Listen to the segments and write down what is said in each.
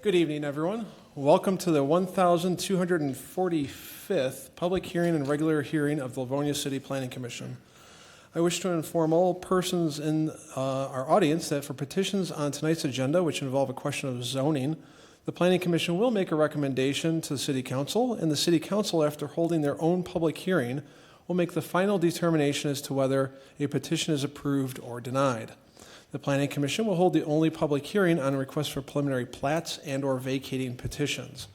Good evening, everyone. Welcome to the 1245th Public Hearing and Regular Hearing of the Livonia City Planning Commission. I wish to inform all persons in our audience that for petitions on tonight's agenda, which involve a question of zoning, the Planning Commission will make a recommendation to the City Council, and the City Council, after holding their own public hearing, will make the final determination as to whether a petition is approved or denied. The Planning Commission will hold the only public hearing on a request for preliminary plats and or vacating petitions.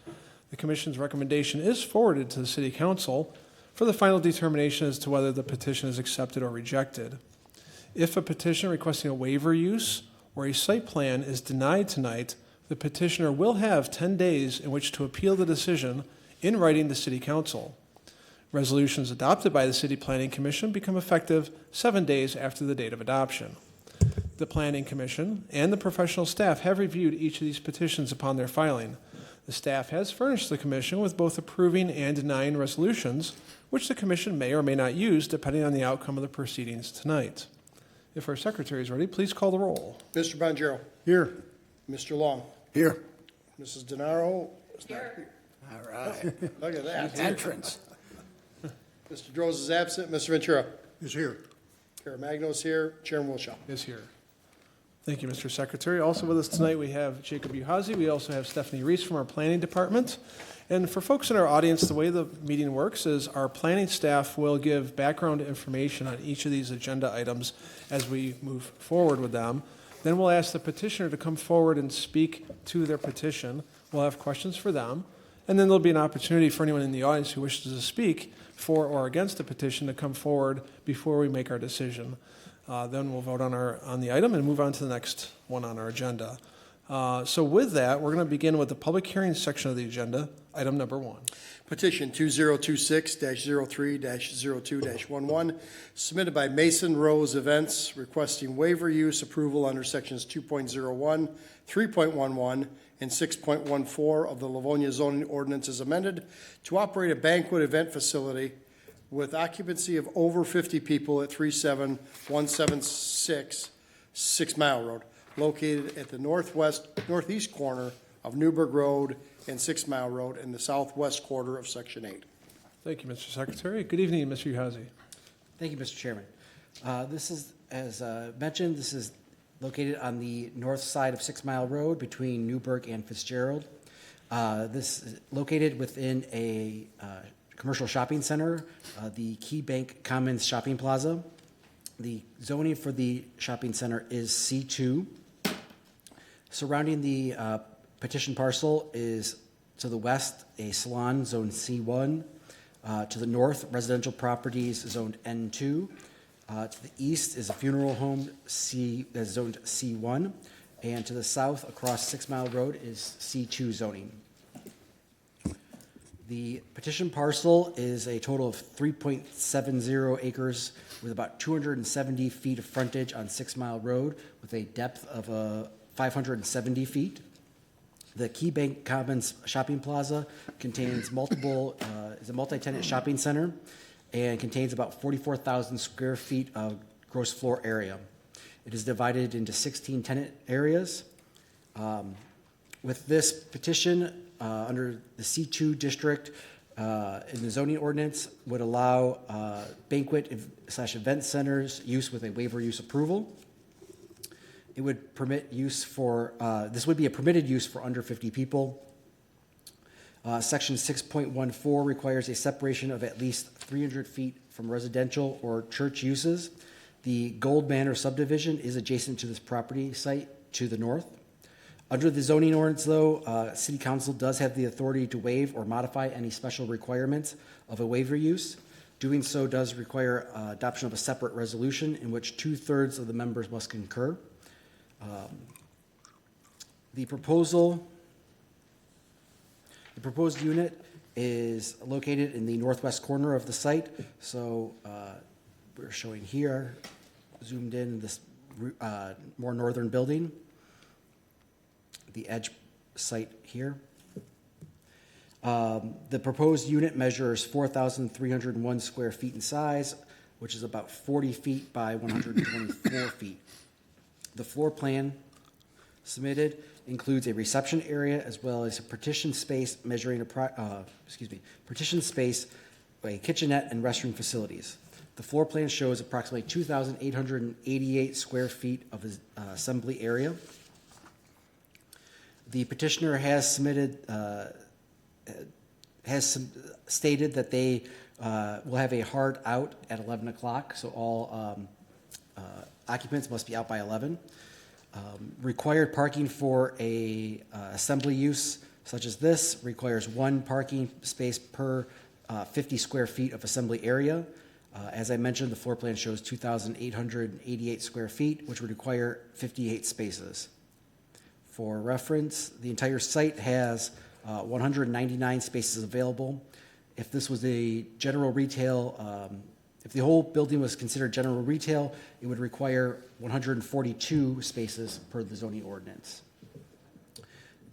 The Commission's recommendation is forwarded to the City Council for the final determination as to whether the petition is accepted or rejected. If a petition requesting a waiver use or a site plan is denied tonight, the petitioner will have 10 days in which to appeal the decision in writing to City Council. Resolutions adopted by the City Planning Commission become effective 7 days after the date of adoption. The Planning Commission and the professional staff have reviewed each of these petitions upon their filing. The staff has furnished the Commission with both approving and denying resolutions, which the Commission may or may not use depending on the outcome of the proceedings tonight. If our Secretary is ready, please call the roll. Mr. Bonjero. Here. Mr. Long. Here. Mrs. DeNaro. Here. All right. Look at that. Entrance. Mr. Droz is absent. Mr. Ventura. Is here. Caremagno's here. Chairman Wilshaw. Is here. Thank you, Mr. Secretary. Also with us tonight, we have Jacob Uhazi. We also have Stephanie Reese from our planning department. And for folks in our audience, the way the meeting works is our planning staff will give background information on each of these agenda items as we move forward with them. Then we'll ask the petitioner to come forward and speak to their petition. We'll have questions for them. And then there'll be an opportunity for anyone in the audience who wishes to speak for or against the petition to come forward before we make our decision. Then we'll vote on the item and move on to the next one on our agenda. So with that, we're going to begin with the public hearing section of the agenda, item number 1. Petition 2026-03-02-11, submitted by Mason Rose Events, requesting waiver use approval under sections 2.01, 3.11, and 6.14 of the Livonia zoning ordinance as amended to operate a banquet event facility with occupancy of over 50 people at 37176 6 Mile Road, located at the northeast corner of Newburgh Road and 6 Mile Road in the southwest quarter of Section 8. Thank you, Mr. Secretary. Good evening, Mr. Uhazi. Thank you, Mr. Chairman. This is, as mentioned, this is located on the north side of 6 Mile Road between Newburgh and Fitzgerald. This is located within a commercial shopping center, the Key Bank Commons Shopping Plaza. The zoning for the shopping center is C2. Surrounding the petition parcel is to the west a salon, zone C1. To the north, residential properties zoned N2. To the east is a funeral home that's zoned C1. And to the south, across 6 Mile Road, is C2 zoning. The petition parcel is a total of 3.70 acres with about 270 feet of frontage on 6 Mile Road with a depth of 570 feet. The Key Bank Commons Shopping Plaza contains is a multi-tenant shopping center and contains about 44,000 square feet of gross floor area. It is divided into 16 tenant areas. With this petition, under the C2 district in the zoning ordinance would allow banquet/event centers use with a waiver use approval. It would permit use for, this would be a permitted use for under 50 people. Section 6.14 requires a separation of at least 300 feet from residential or church uses. The Gold Manor subdivision is adjacent to this property site to the north. Under the zoning ordinance, though, City Council does have the authority to waive or modify any special requirements of a waiver use. Doing so does require adoption of a separate resolution in which 2/3 of the members must concur. The proposed unit is located in the northwest corner of the site. So we're showing here, zoomed in, this more northern building. The edge site here. The proposed unit measures 4,301 square feet in size, which is about 40 feet by 124 feet. The floor plan submitted includes a reception area as well as a partition space measuring partition space, a kitchenette, and restroom facilities. The floor plan shows approximately 2,888 square feet of assembly area. The petitioner has stated that they will have a hard out at 11 o'clock, so all occupants must be out by 11. Required parking for a assembly use such as this requires one parking space per 50 square feet of assembly area. As I mentioned, the floor plan shows 2,888 square feet, which would require 58 spaces. For reference, the entire site has 199 spaces available. If this was a general retail, if the whole building was considered general retail, it would require 142 spaces per the zoning ordinance.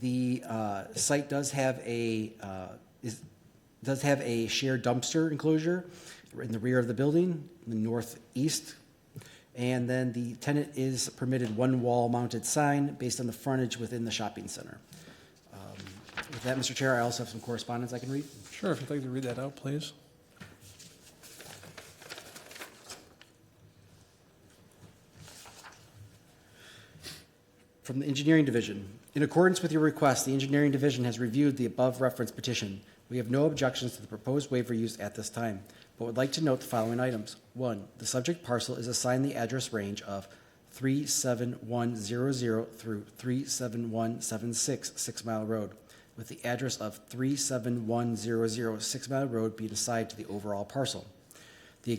The site does have a shared dumpster enclosure in the rear of the building, in the northeast. And then the tenant is permitted one wall-mounted sign based on the frontage within the shopping center. With that, Mr. Chair, I also have some correspondence I can read. Sure, if you'd like to read that out, please. From the Engineering Division. In accordance with your request, the Engineering Division has reviewed the above referenced petition. We have no objections to the proposed waiver use at this time, but would like to note the following items. 1, the subject parcel is assigned the address range of 37100 through 37176 6 Mile Road, with the address of 37100 6 Mile Road being assigned to the overall parcel. 2,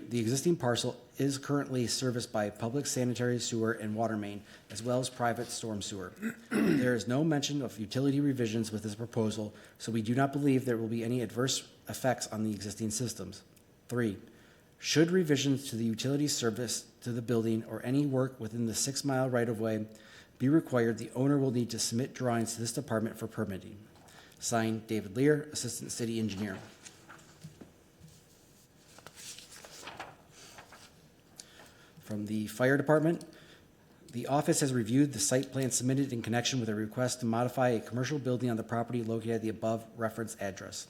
the existing parcel is currently serviced by public sanitary sewer and water main, as well as private storm sewer. There is no mention of utility revisions with this proposal, so we do not believe there will be any adverse effects on the existing systems. 3, should revisions to the utility service to the building or any work within the 6 mile right-of-way be required, the owner will need to submit drawings to this department for permitting. Signed, David Lear, Assistant City Engineer. From the Fire Department, the office has reviewed the site plan submitted in connection with a request to modify a commercial building on the property located at the above referenced address.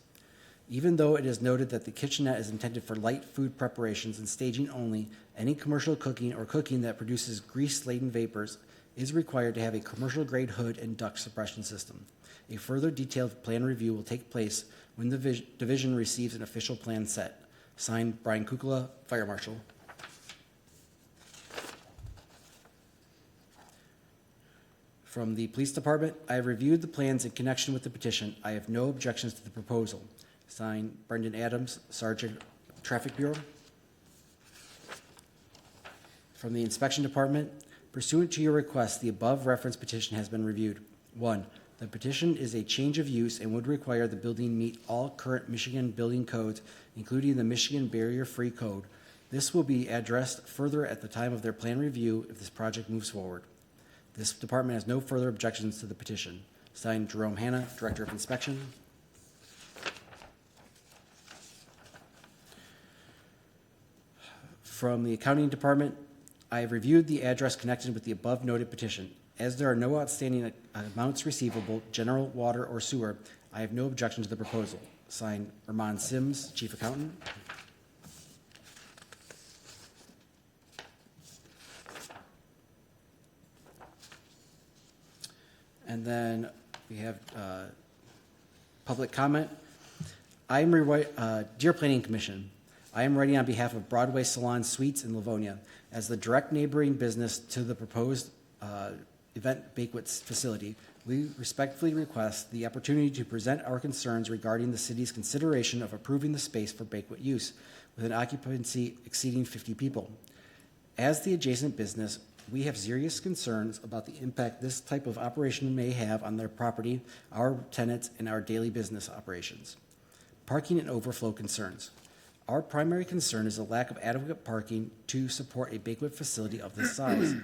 Even though it is noted that the kitchenette is intended for light food preparations and staging only, any commercial cooking or cooking that produces grease-laden vapors is required to have a commercial-grade hood and duct suppression system. A further detailed plan review will take place when the division receives an official plan set. Signed, Brian Kukla, Fire Marshal. From the Police Department, I have reviewed the plans in connection with the petition. I have no objections to the proposal. Signed, Brendan Adams, Sergeant, Traffic Bureau. From the Inspection Department, pursuant to your request, the above referenced petition has been reviewed. 1, the petition is a change of use and would require the building meet all current Michigan building codes, including the Michigan Barrier-Free Code. This will be addressed further at the time of their plan review if this project moves forward. This department has no further objections to the petition. Signed, Jerome Hanna, Director of Inspection. From the Accounting Department, I have reviewed the address connected with the above noted petition. As there are no outstanding amounts receivable, general, water, or sewer, I have no objection to the proposal. Signed, Armand Sims, Chief Accountant. And then we have public comment. Dear Planning Commission, I am writing on behalf of Broadway Salon Suites in Livonia as the direct neighboring business to the proposed event banquet facility. We respectfully request the opportunity to present our concerns regarding the city's consideration of approving the space for banquet use with an occupancy exceeding 50 people. As the adjacent business, we have serious concerns about the impact this type of operation may have on their property, our tenants, and our daily business operations. Parking and overflow concerns. Our primary concern is the lack of adequate parking to support a banquet facility of this size.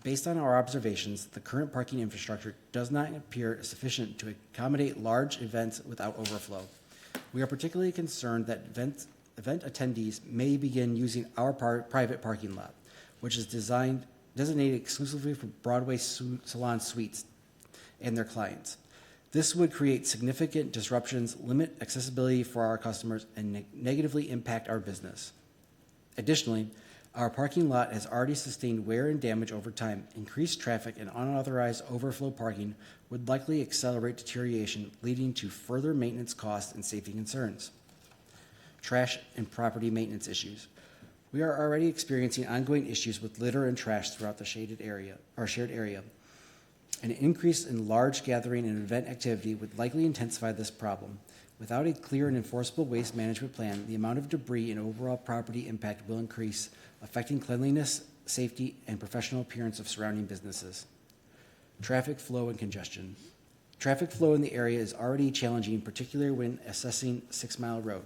Based on our observations, the current parking infrastructure does not appear sufficient to accommodate large events without overflow. We are particularly concerned that event attendees may begin using our private parking lot, which is designated exclusively for Broadway Salon Suites and their clients. This would create significant disruptions, limit accessibility for our customers, and negatively impact our business. Additionally, our parking lot has already sustained wear and damage over time. Increased traffic and unauthorized overflow parking would likely accelerate deterioration, leading to further maintenance costs and safety concerns. Trash and property maintenance issues. We are already experiencing ongoing issues with litter and trash throughout the shared area. An increase in large gathering and event activity would likely intensify this problem. Without a clear and enforceable waste management plan, the amount of debris and overall property impact will increase, affecting cleanliness, safety, and professional appearance of surrounding businesses. Traffic flow and congestion. Traffic flow in the area is already challenging, particularly when assessing 6 Mile Road.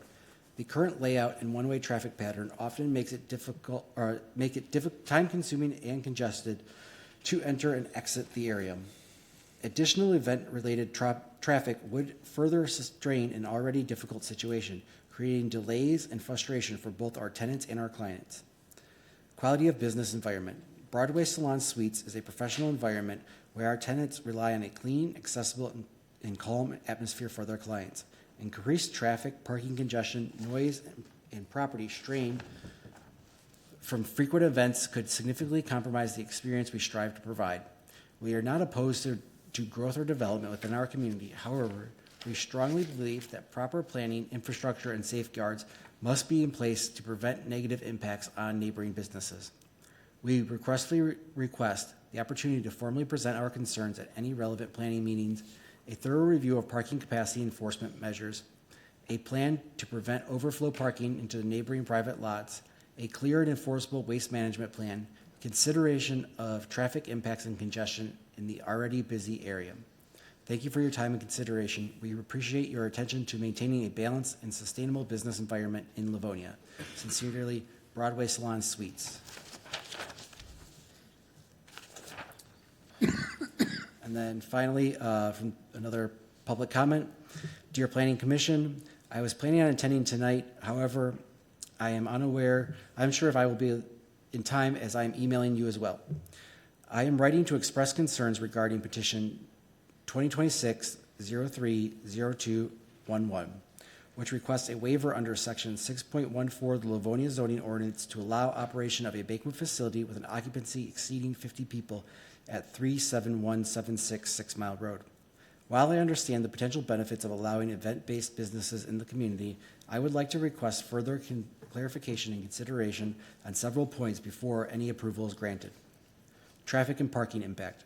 The current layout and one-way traffic pattern often makes it time-consuming and congested to enter and exit the area. Additional event-related traffic would further strain an already difficult situation, creating delays and frustration for both our tenants and our clients. Quality of business environment. Broadway Salon Suites is a professional environment where our tenants rely on a clean, accessible, and calm atmosphere for their clients. Increased traffic, parking congestion, noise, and property strain from frequent events could significantly compromise the experience we strive to provide. We are not opposed to growth or development within our community. However, we strongly believe that proper planning, infrastructure, and safeguards must be in place to prevent negative impacts on neighboring businesses. We respectfully request the opportunity to formally present our concerns at any relevant planning meetings, a thorough review of parking capacity enforcement measures, a plan to prevent overflow parking into the neighboring private lots, a clear and enforceable waste management plan, consideration of traffic impacts and congestion in the already busy area. Thank you for your time and consideration. We appreciate your attention to maintaining a balanced and sustainable business environment in Livonia. Sincerely, Broadway Salon Suites. And then finally, from another public comment, Dear Planning Commission, I was planning on attending tonight. However, I am unaware. I'm sure if I will be in time as I am emailing you as well. I am writing to express concerns regarding petition 2026-030211, which requests a waiver under section 6.14 of the Livonia zoning ordinance to allow operation of a banquet facility with an occupancy exceeding 50 people at 37176 6 Mile Road. While I understand the potential benefits of allowing event-based businesses in the community, I would like to request further clarification and consideration on several points before any approval is granted. Traffic and parking impact.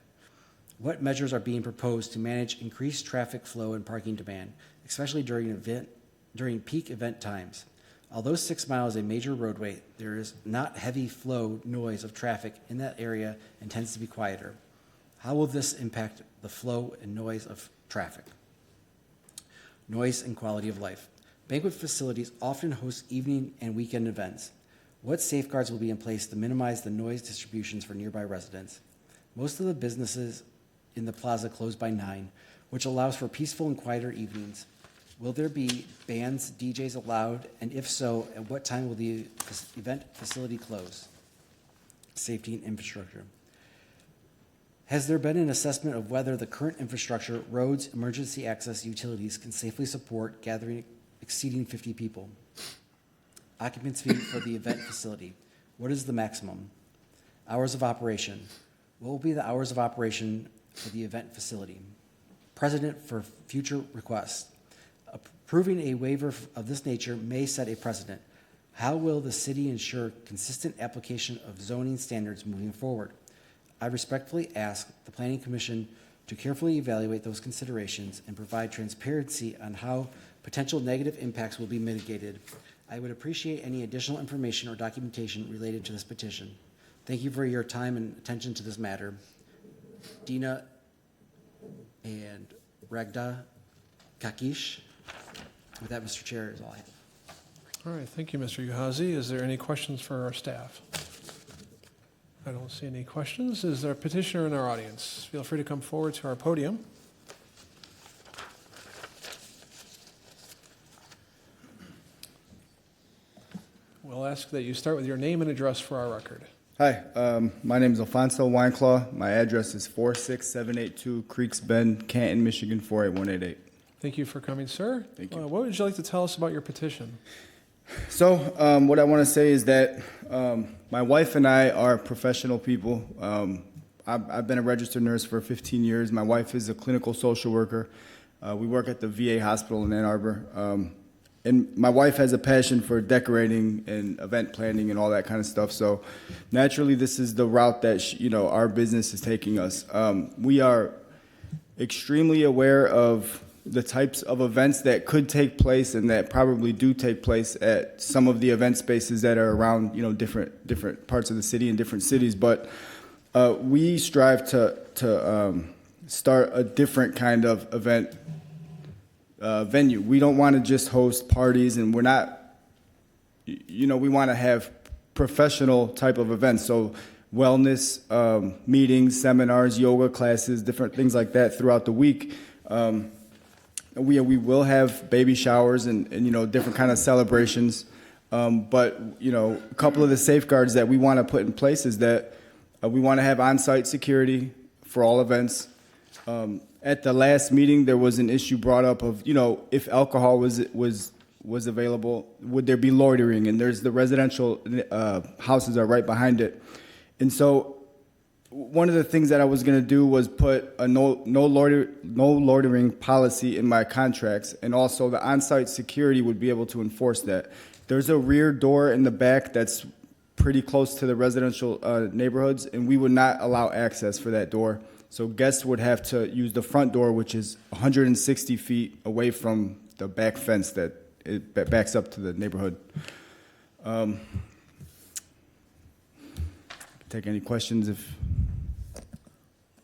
What measures are being proposed to manage increased traffic flow and parking demand, especially during peak event times? Although 6 Mile is a major roadway, there is not heavy flow noise of traffic in that area and tends to be quieter. How will this impact the flow and noise of traffic? Noise and quality of life. Banquet facilities often host evening and weekend events. What safeguards will be in place to minimize the noise distributions for nearby residents? Most of the businesses in the plaza close by 9, which allows for peaceful and quieter evenings. Will there be bands, DJs allowed, and if so, at what time will the event facility close? Safety and infrastructure. Has there been an assessment of whether the current infrastructure, roads, emergency access, utilities can safely support gathering exceeding 50 people? Occupancy for the event facility. What is the maximum? Hours of operation. What will be the hours of operation for the event facility? Precedent for future requests. Approving a waiver of this nature may set a precedent. How will the city ensure consistent application of zoning standards moving forward? I respectfully ask the Planning Commission to carefully evaluate those considerations and provide transparency on how potential negative impacts will be mitigated. I would appreciate any additional information or documentation related to this petition. Thank you for your time and attention to this matter. Dina and Ragda Kakish. With that, Mr. Chair, is all I have. All right, thank you, Mr. Uhazy. Is there any questions for our staff? I don't see any questions. Is there a petitioner in our audience? Feel free to come forward to our podium. We'll ask that you start with your name and address for our record. Hi, my name is Alfonso Wineclaw. My address is 46782 Creeks Bend, Canton, Michigan 48188. Thank you for coming, sir. Thank you. What would you like to tell us about your petition? So, what I want to say is that my wife and I are professional people. I've been a registered nurse for 15 years. My wife is a clinical social worker. We work at the VA hospital in Ann Arbor. And my wife has a passion for decorating and event planning and all that kind of stuff. So naturally, this is the route that our business is taking us. We are extremely aware of the types of events that could take place and that probably do take place at some of the event spaces that are around different parts of the city and different cities. But we strive to start a different kind of event venue. We don't want to just host parties, and we're not, we want to have professional type of events. So wellness meetings, seminars, yoga classes, different things like that throughout the week. We will have baby showers and different kind of celebrations. But a couple of the safeguards that we want to put in place is that we want to have on-site security for all events. At the last meeting, there was an issue brought up of, if alcohol was available, would there be loitering? And there's the residential houses are right behind it. And so one of the things that I was going to do was put a no loitering policy in my contracts, and also the on-site security would be able to enforce that. There's a rear door in the back that's pretty close to the residential neighborhoods, and we would not allow access for that door. So guests would have to use the front door, which is 160 feet away from the back fence that backs up to the neighborhood. Take any questions if...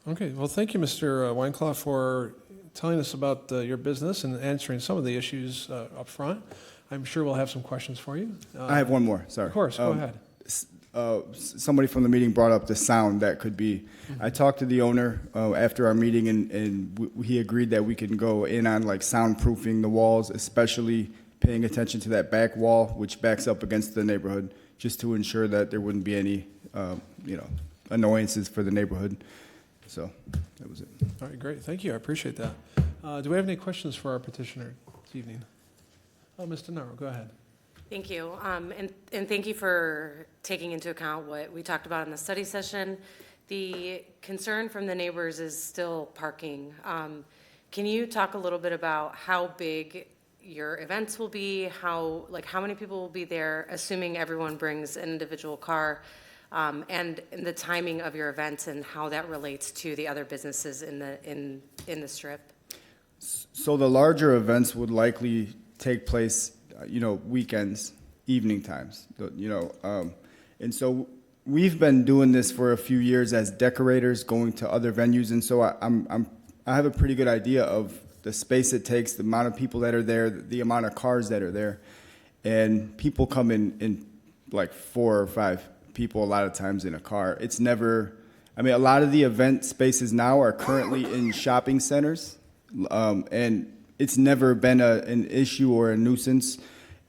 Okay, well, thank you, Mr. Wineclaw, for telling us about your business and answering some of the issues up front. I'm sure we'll have some questions for you. I have one more, sorry. Of course, go ahead. Somebody from the meeting brought up the sound that could be. I talked to the owner after our meeting, and he agreed that we can go in on like soundproofing the walls, especially paying attention to that back wall, which backs up against the neighborhood, just to ensure that there wouldn't be any, annoyances for the neighborhood. So that was it. All right, great. Thank you. I appreciate that. Do we have any questions for our petitioner this evening? Oh, Mr. Naro, go ahead. Thank you. And thank you for taking into account what we talked about in the study session. The concern from the neighbors is still parking. Can you talk a little bit about how big your events will be, how many people will be there, assuming everyone brings an individual car, and the timing of your events and how that relates to the other businesses in the strip? So the larger events would likely take place, weekends, evening times, and so we've been doing this for a few years as decorators, going to other venues, and so I have a pretty good idea of the space it takes, the amount of people that are there, the amount of cars that are there, and people come in like 4 or 5 people a lot of times in a car. It's never, a lot of the event spaces now are currently in shopping centers, and it's never been an issue or a nuisance.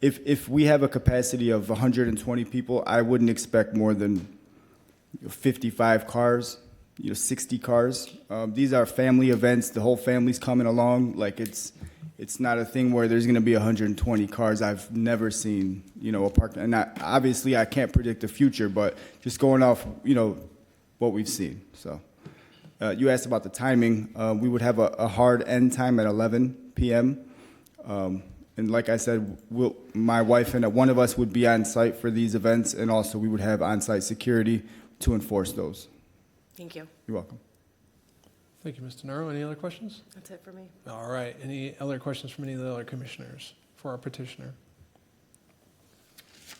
If we have a capacity of 120 people, I wouldn't expect more than 55 cars, 60 cars. These are family events. The whole family's coming along. Like it's not a thing where there's going to be 120 cars. I've never seen, a park. And obviously, I can't predict the future, but just going off, what we've seen. So you asked about the timing. We would have a hard end time at 11 p.m. And like I said, my wife and one of us would be on site for these events, and also we would have on-site security to enforce those. Thank you. You're welcome. Thank you, Mr. Naro. Any other questions? That's it for me. All right. Any other questions from any of the other commissioners for our petitioner?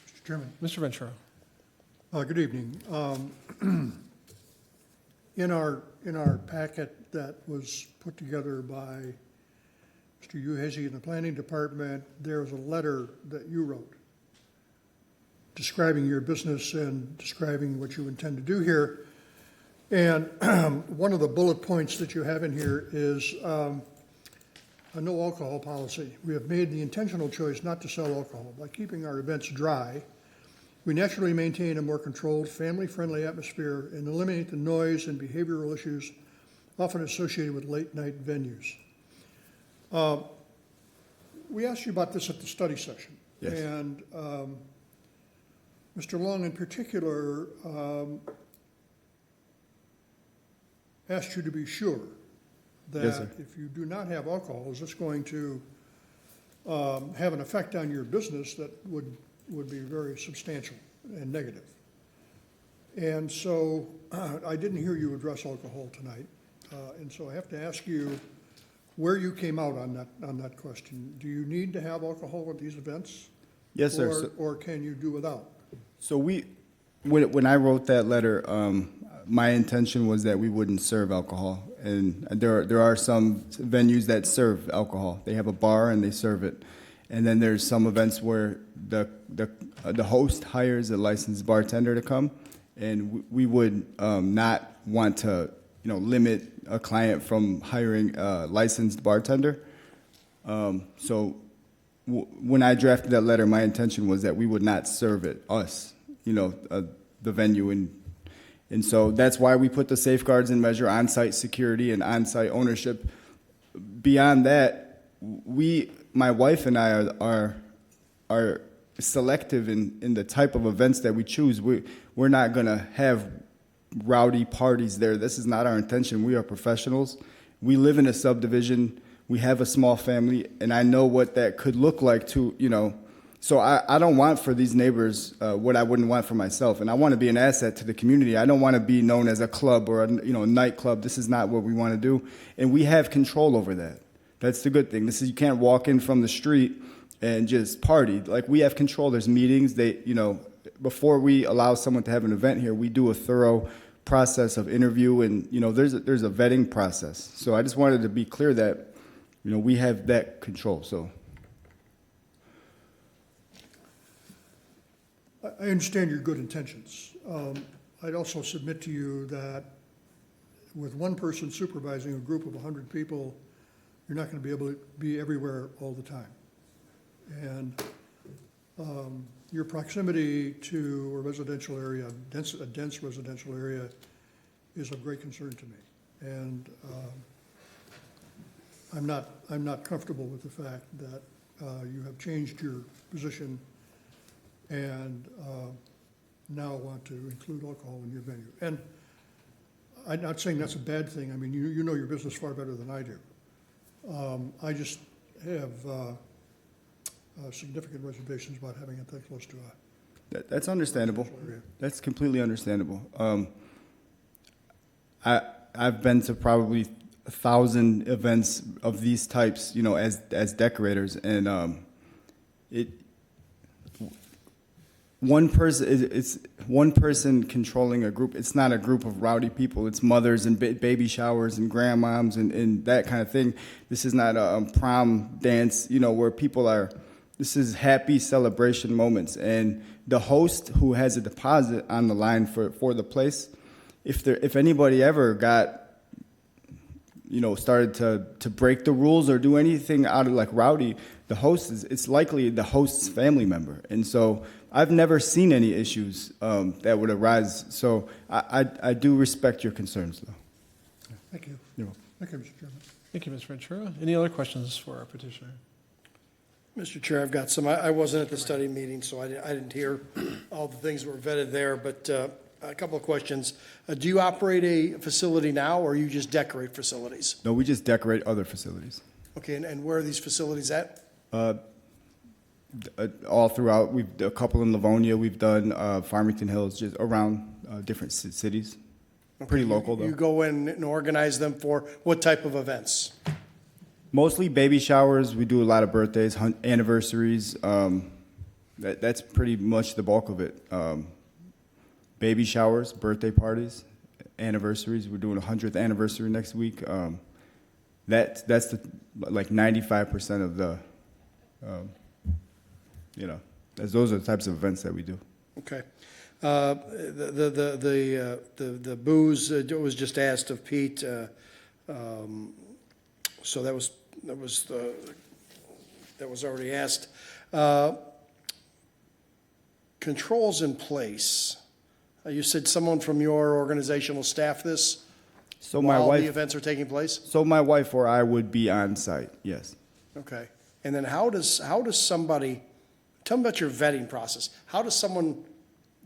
Mr. Chairman. Mr. Ventura. Good evening. In our packet that was put together by Mr. Uhezi in the Planning Department, there was a letter that you wrote describing your business and describing what you intend to do here. And one of the bullet points that you have in here is a no alcohol policy. We have made the intentional choice not to sell alcohol. By keeping our events dry, We naturally maintain a more controlled, family-friendly atmosphere and eliminate the noise and behavioral issues often associated with late-night venues. We asked you about this at the study session. Yes. And Mr. Long in particular asked you to be sure Yes, that sir. if you do not have alcohol, is this going to have an effect on your business that would be very substantial and negative? And so I didn't hear you address alcohol tonight. And so I have to ask you where you came out on that question. Do you need to have alcohol at these events? Yes, sir. Or can you do without? So when I wrote that letter, my intention was that we wouldn't serve alcohol, and there are some venues that serve alcohol. They have a bar and they serve it, and then there's some events where the host hires a licensed bartender to come, and we would not want to limit a client from hiring a licensed bartender. So when I drafted that letter, my intention was that we would not serve it, us, the venue. And so that's why we put the safeguards and measure on-site security and on-site ownership. Beyond that, my wife and I are selective in the type of events that we choose. We're not going to have rowdy parties there. This is not our intention. We are professionals. We live in a subdivision. We have a small family, and I know what that could look like so I don't want for these neighbors what I wouldn't want for myself, and I want to be an asset to the community. I don't want to be known as a club or a nightclub. This is not what we want to do, and we have control over that. That's the good thing. You can't walk in from the street and just party. Like, we have control. There's meetings. Before we allow someone to have an event here, we do a thorough process of interview, and there's a vetting process. So I just wanted to be clear that we have that control. So I understand your good intentions. I'd also submit to you that with one person supervising a group of 100 people, you're not going to be able to be everywhere all the time. And your proximity to a residential area, a dense residential area, is of great concern to me. And I'm not comfortable with the fact that you have changed your position and now want to include alcohol in your venue. And I'm not saying that's a bad thing. I mean, you know your business far better than I do. I just have significant reservations about having it that close to that's understandable. area. That's completely understandable. I've been to probably 1,000 events of these types, as decorators, and it's one person controlling a group. It's not a group of rowdy people. It's mothers and baby showers and grandmoms and that kind of thing. This is not a prom dance, where people are. This is happy celebration moments, and the host who has a deposit on the line for the place, if anybody ever got started to break the rules or do anything out of like rowdy, the host it's likely the host's family member. And so I've never seen any issues that would arise. So I do respect your concerns, though. Thank you. You're welcome. Thank you, Mr. Chairman. Thank you, Ms. Ventura. Any other questions for our petitioner? Mr. Chair, I've got some. I wasn't at the study meeting, so I didn't hear all the things that were vetted there, but a couple of questions. Do you operate a facility now, or you just decorate facilities? No, we just decorate other facilities. Okay, and where are these facilities at? All throughout. We've a couple in Livonia. We've done Farmington Hills, just around different cities. Pretty local, though. You go in and organize them for what type of events? Mostly baby showers. We do a lot of birthdays, anniversaries. That's pretty much the bulk of it. Baby showers, birthday parties, anniversaries. We're doing a 100th anniversary next week. That's like 95% of the, those are the types of events that we do. Okay. The booze was just asked of Pete. So that was already asked. controls in place? You said someone from your organization will staff this So my while the wife, events are taking place? so my wife or I would be on site, yes. Okay. And then how does somebody, tell me about your vetting process. How does someone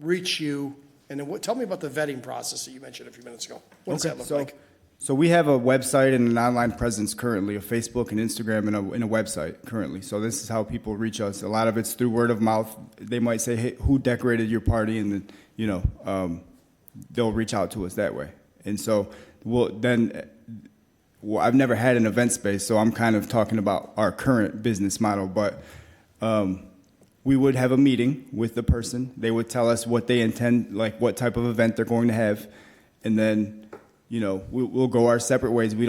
reach you? And then tell me about the vetting process that you mentioned a few minutes ago. What does that look like? So we have a website and an online presence currently, a Facebook and Instagram and a website currently. So this is how people reach us. A lot of it's through word of mouth. They might say, hey, who decorated your party? And then, they'll reach out to us that way. And so I've never had an event space, so I'm kind of talking about our current business model. But we would have a meeting with the person. They would tell us what they intend, like what type of event they're going to have. And then we'll go our separate ways. We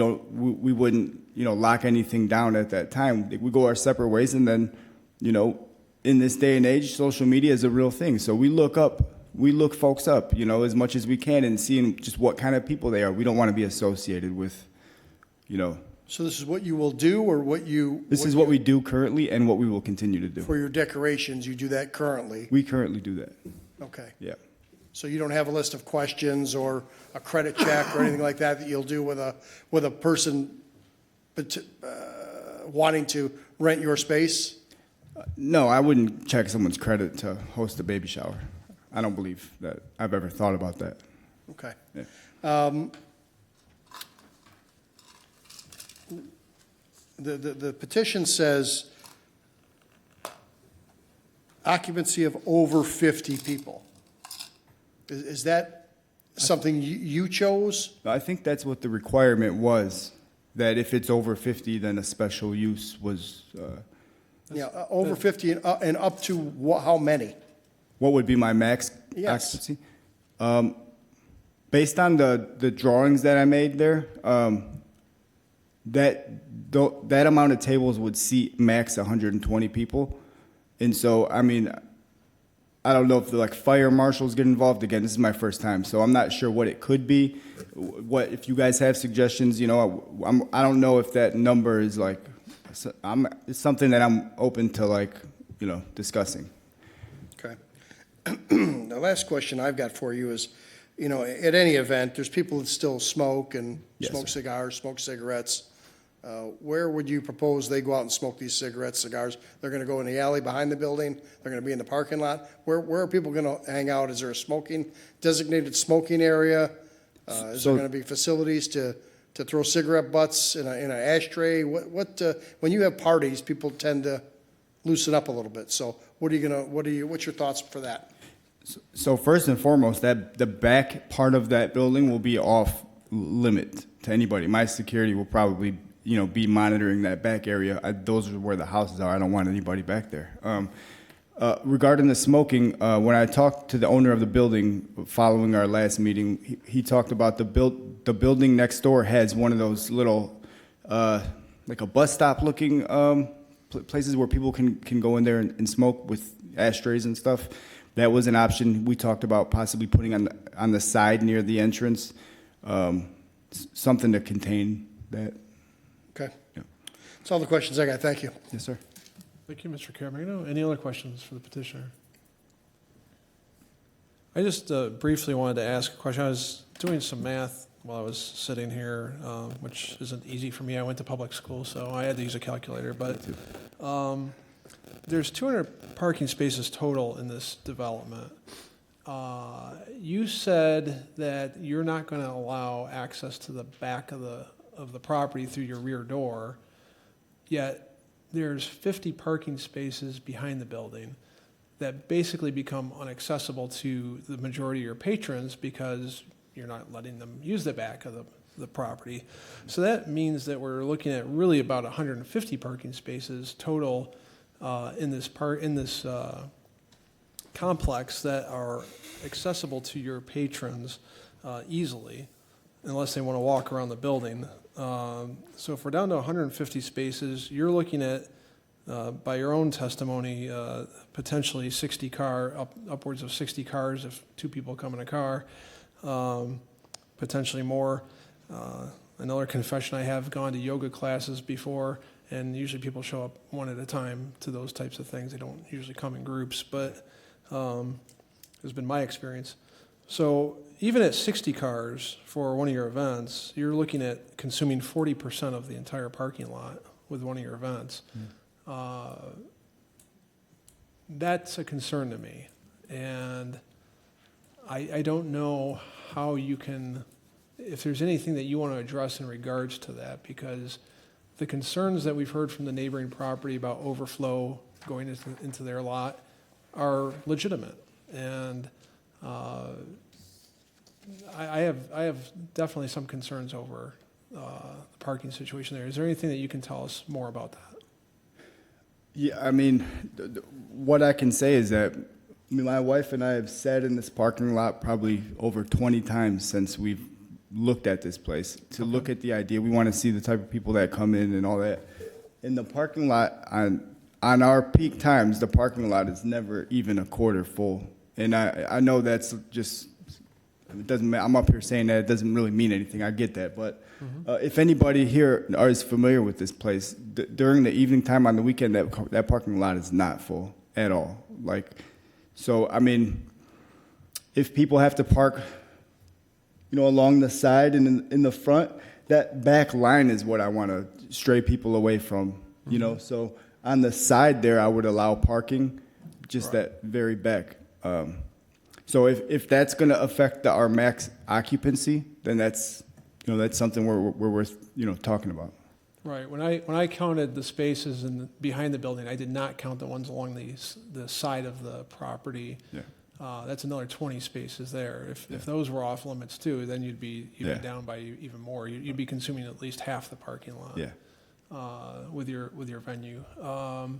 wouldn't, lock anything down at that time. We go our separate ways, and then, in this day and age, social media is a real thing. So we look folks up, as much as we can, and seeing just what kind of people they are. We don't want to be associated with, So this is what you will do, or what you? This is what we do currently, and what we will continue to do. For your decorations, you do that currently? We currently do that. Okay. Yeah. So you don't have a list of questions or a credit check or anything like that you'll do with a person wanting to rent your space? No, I wouldn't check someone's credit to host a baby shower. I don't believe that I've ever thought about that. Okay. Yeah. The petition says occupancy of over 50 people. Is that something you chose? I think that's what the requirement was, that if it's over 50, then a special use was, Yeah, over 50 and up to how many? what would be my max Yes. occupancy? Based on the drawings that I made there, that amount of tables would seat max 120 people. And so, I don't know if the fire marshals get involved. Again, this is my first time, so I'm not sure what it could be. What if you guys have suggestions? I don't know if that number is it's something that I'm open to discussing. Okay. The last question I've got for you is, at any event, there's people that still smoke and Yes, smoke sir. cigars, smoke cigarettes. Where would you propose they go out and smoke these cigarettes, cigars? They're going to go in the alley behind the building? They're going to be in the parking lot? Where are people going to hang out? Is there a designated smoking area? Is there going to be facilities to throw cigarette butts in an ashtray? When you have parties, people tend to loosen up a little bit. So what's your thoughts for that? So first and foremost, that the back part of that building will be off limit to anybody. My security will probably be monitoring that back area. Those are where the houses are. I don't want anybody back there. Regarding the smoking, when I talked to the owner of the building following our last meeting, he talked about the building next door has one of those little, like a bus stop looking places where people can go in there and smoke with ashtrays and stuff. That was an option. We talked about possibly putting on the side near the entrance, something to contain that. Okay. Yeah. That's all the questions I got. Thank you. Yes, sir. Thank you, Mr. Camarino. Any other questions for the petitioner? I just briefly wanted to ask a question. I was doing some math while I was sitting here, which isn't easy for me. I went to public school, so I had to use a calculator. But there's 200 parking spaces total in this development. You said that you're not going to allow access to the back of the property through your rear door, yet there's 50 parking spaces behind the building that basically become inaccessible to the majority of your patrons because you're not letting them use the back of the property. So that means that we're looking at really about 150 parking spaces total in this complex that are accessible to your patrons easily, unless they want to walk around the building. So if we're down to 150 spaces, you're looking at, by your own testimony, potentially upwards of 60 cars if two people come in a car, potentially more. Another confession, I have gone to yoga classes before, and usually people show up one at a time to those types of things. They don't usually come in groups, but has been my experience. So even at 60 cars for one of your events, you're looking at consuming 40% of the entire parking lot with one of your events. That's a concern to me. And I don't know how you can, if there's anything that you want to address in regards to that, because the concerns that we've heard from the neighboring property about overflow going into their lot are legitimate. And I have definitely some concerns over the parking situation there. Is there anything that you can tell us more about that? Yeah, I mean, what I can say is that my wife and I have sat in this parking lot probably over 20 times since we've looked at this place to look at the idea. We want to see the type of people that come in and all that. In the parking lot, on our peak times, the parking lot is never even a quarter full. And I know that's just, it doesn't, I'm up here saying that it doesn't really mean anything. I get that. But if anybody here is familiar with this place, during the evening time on the weekend, that parking lot is not full at all. Like, so, I mean, if people have to park, along the side and in the front, that back line is what I want to stray people away from, So on the side there, I would allow parking, just that very back. So if that's going to affect our max occupancy, then that's something we're worth, talking about. Right. When I counted the spaces behind the building, I did not count the ones along the side of the property. Yeah. That's another 20 spaces there. If those were off limits too, then you'd be down by even more. You'd be consuming at least half the parking lot. Yeah. With your venue. All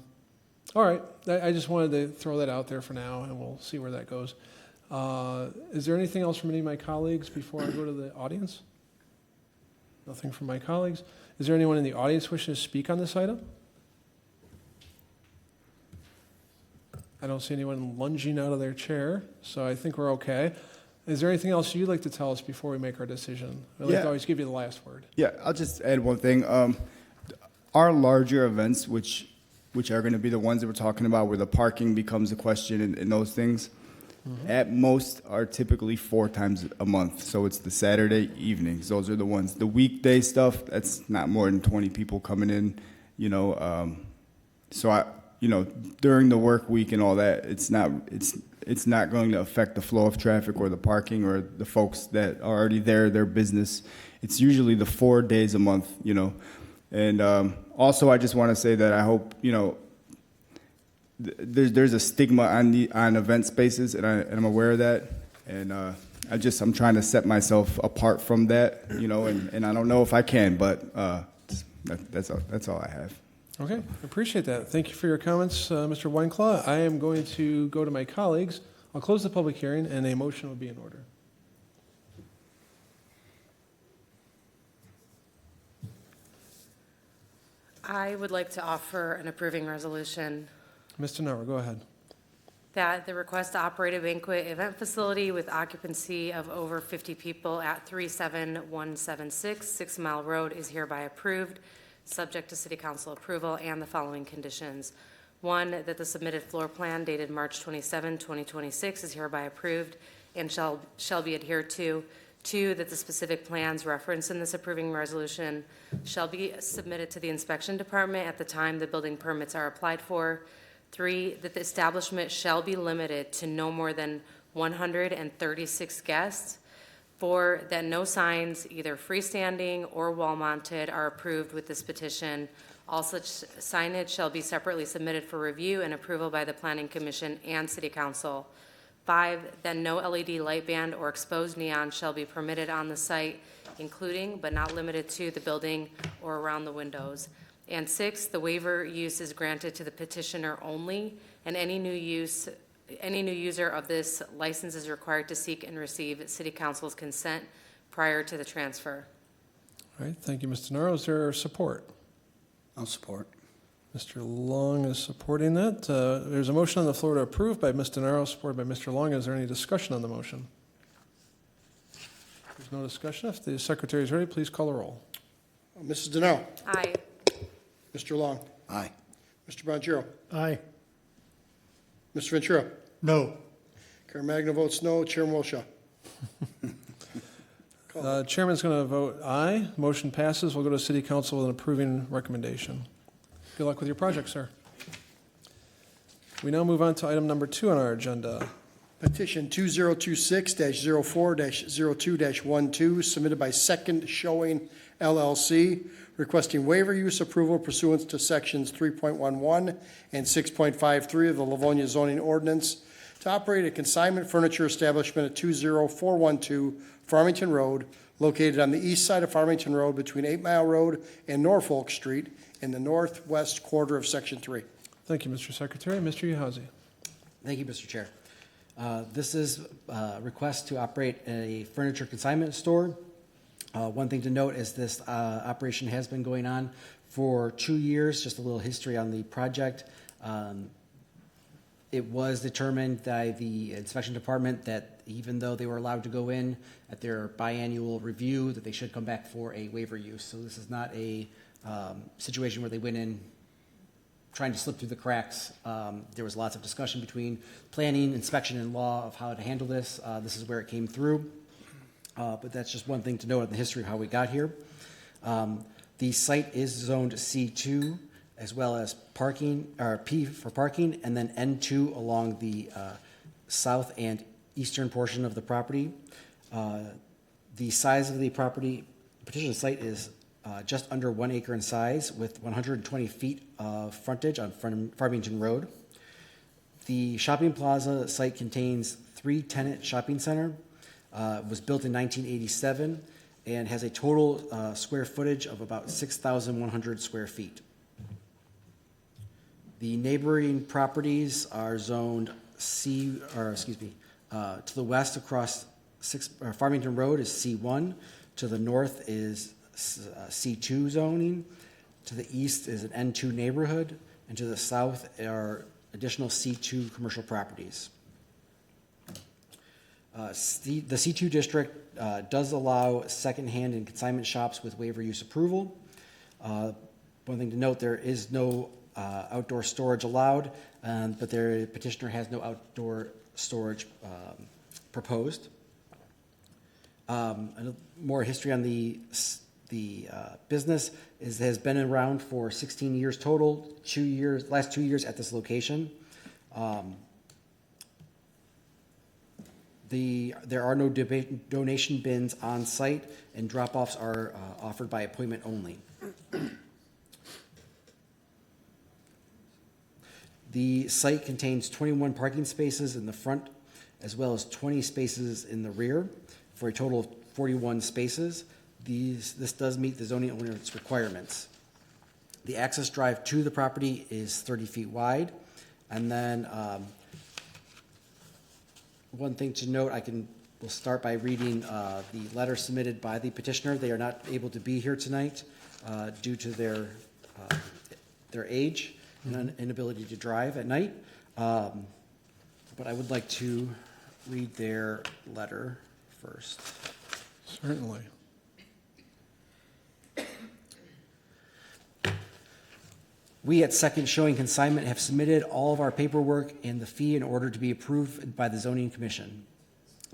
right. I just wanted to throw that out there for now, and we'll see where that goes. Is there anything else from any of my colleagues before I go to the audience? Nothing from my colleagues. Is there anyone in the audience wishing to speak on this item? I don't see anyone lunging out of their chair, so I think we're okay. Is there anything else you'd like to tell us before we make our decision? I like to always give you the last word. Yeah, I'll just add one thing. Our larger events, which are going to be the ones that we're talking about, where the parking becomes a question and those things, at most are typically 4 times a month. So it's the Saturday evenings. Those are the ones. The weekday stuff, that's not more than 20 people coming in, So during the work week and all that, it's not going to affect the flow of traffic or the parking or the folks that are already there, their business. It's usually the 4 days a month, And also, I just want to say that I hope, there's a stigma on event spaces, and I'm aware of that. And I'm trying to set myself apart from that, and I don't know if I can, but that's all I have. Okay, I appreciate that. Thank you for your comments, Mr. Weinclaw. I am going to go to my colleagues. I'll close the public hearing, and a motion will be in order. I would like to offer an approving resolution Mr. Nauer, go ahead. that the request to operate a banquet event facility with occupancy of over 50 people at 37176 6 Mile Road is hereby approved, subject to City Council approval and the following conditions. 1, that the submitted floor plan dated March 27, 2026 is hereby approved and shall be adhered to. 2, that the specific plans referenced in this approving resolution shall be submitted to the inspection department at the time the building permits are applied for. 3, that the establishment shall be limited to no more than 136 guests. 4, that no signs, either freestanding or wall-mounted, are approved with this petition. All such signage shall be separately submitted for review and approval by the Planning Commission and City Council. 5, that no LED light band or exposed neon shall be permitted on the site, including but not limited to the building or around the windows. And 6, the waiver use is granted to the petitioner only, and any new user of this license is required to seek and receive City Council's consent prior to the transfer. All right, thank you, Mr. Nauer. Is there support? I'll support. Mr. Long is supporting that. There's a motion on the floor to approve by Mr. Nauer, supported by Mr. Long. Is there any discussion on the motion? There's no discussion. If the secretary is ready, please call the roll. Mrs. Denoe. Aye. Mr. Long. Aye. Mr. Bonjero. Aye. Mr. Ventura. No. Caremagna votes no. Chairman Wilshaw. Chairman's going to vote aye. Motion passes. We'll go to City Council with an approving recommendation. Good luck with your project, sir. We now move on to item number 2 on our agenda. Petition 2026-04-02-12, submitted by Second Showing LLC, requesting waiver use approval pursuant to sections 3.11 and 6.53 of the Livonia zoning ordinance to operate a consignment furniture establishment at 20412 Farmington Road, located on the east side of Farmington Road between 8 Mile Road and Norfolk Street in the northwest quarter of Section 3. Thank you, Mr. Secretary. Mr. Uhazy. Thank you, Mr. Chair. This is a request to operate a furniture consignment store. One thing to note is this operation has been going on for 2 years. Just a little history on the project. It was determined by the inspection department that even though they were allowed to go in at their biannual review, that they should come back for a waiver use. So this is not a situation where they went in trying to slip through the cracks. There was lots of discussion between planning, inspection, and law of how to handle this. This is where it came through. But that's just one thing to note in the history of how we got here. The site is zoned C2, as well as parking, or P for parking, and then N2 along the south and eastern portion of the property. The size of the property, petition site is just under 1 acre in size, with 120 feet of frontage on Farmington Road. The shopping plaza site contains 3-tenant shopping center. Was built in 1987 and has a total square footage of about 6,100 square feet. The neighboring properties are zoned to the west across Farmington Road is C1. To the north is C2 zoning. To the east is an N2 neighborhood. And to the south are additional C2 commercial properties. The C2 district does allow secondhand and consignment shops with waiver use approval. One thing to note, there is no outdoor storage allowed, but their petitioner has no outdoor storage proposed. More history on the business has been around for 16 years total, last 2 years at this location. There are no donation bins on site, and drop-offs are offered by appointment only. The site contains 21 parking spaces in the front, as well as 20 spaces in the rear, for a total of 41 spaces. This does meet the zoning ordinance requirements. The access drive to the property is 30 feet wide, and then one thing to note, we'll start by reading the letter submitted by the petitioner. They are not able to be here tonight due to their age and inability to drive at night. But I would like to read their letter first. Certainly. We at Second Showing Consignment have submitted all of our paperwork and the fee in order to be approved by the Zoning Commission.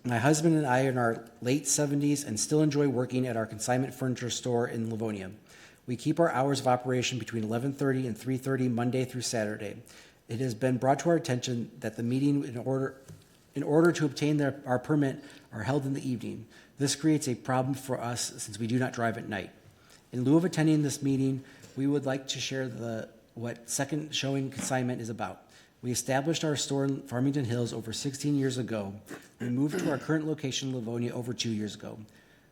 My husband and I are in our late 70s and still enjoy working at our consignment furniture store in Livonia. We keep our hours of operation between 11:30 and 3:30 Monday through Saturday. It has been brought to our attention that the meeting in order to obtain our permit are held in the evening. This creates a problem for us since we do not drive at night. In lieu of attending this meeting, we would like to share what Second Showing Consignment is about. We established our store in Farmington Hills over 16 years ago. We moved to our current location in Livonia over 2 years ago.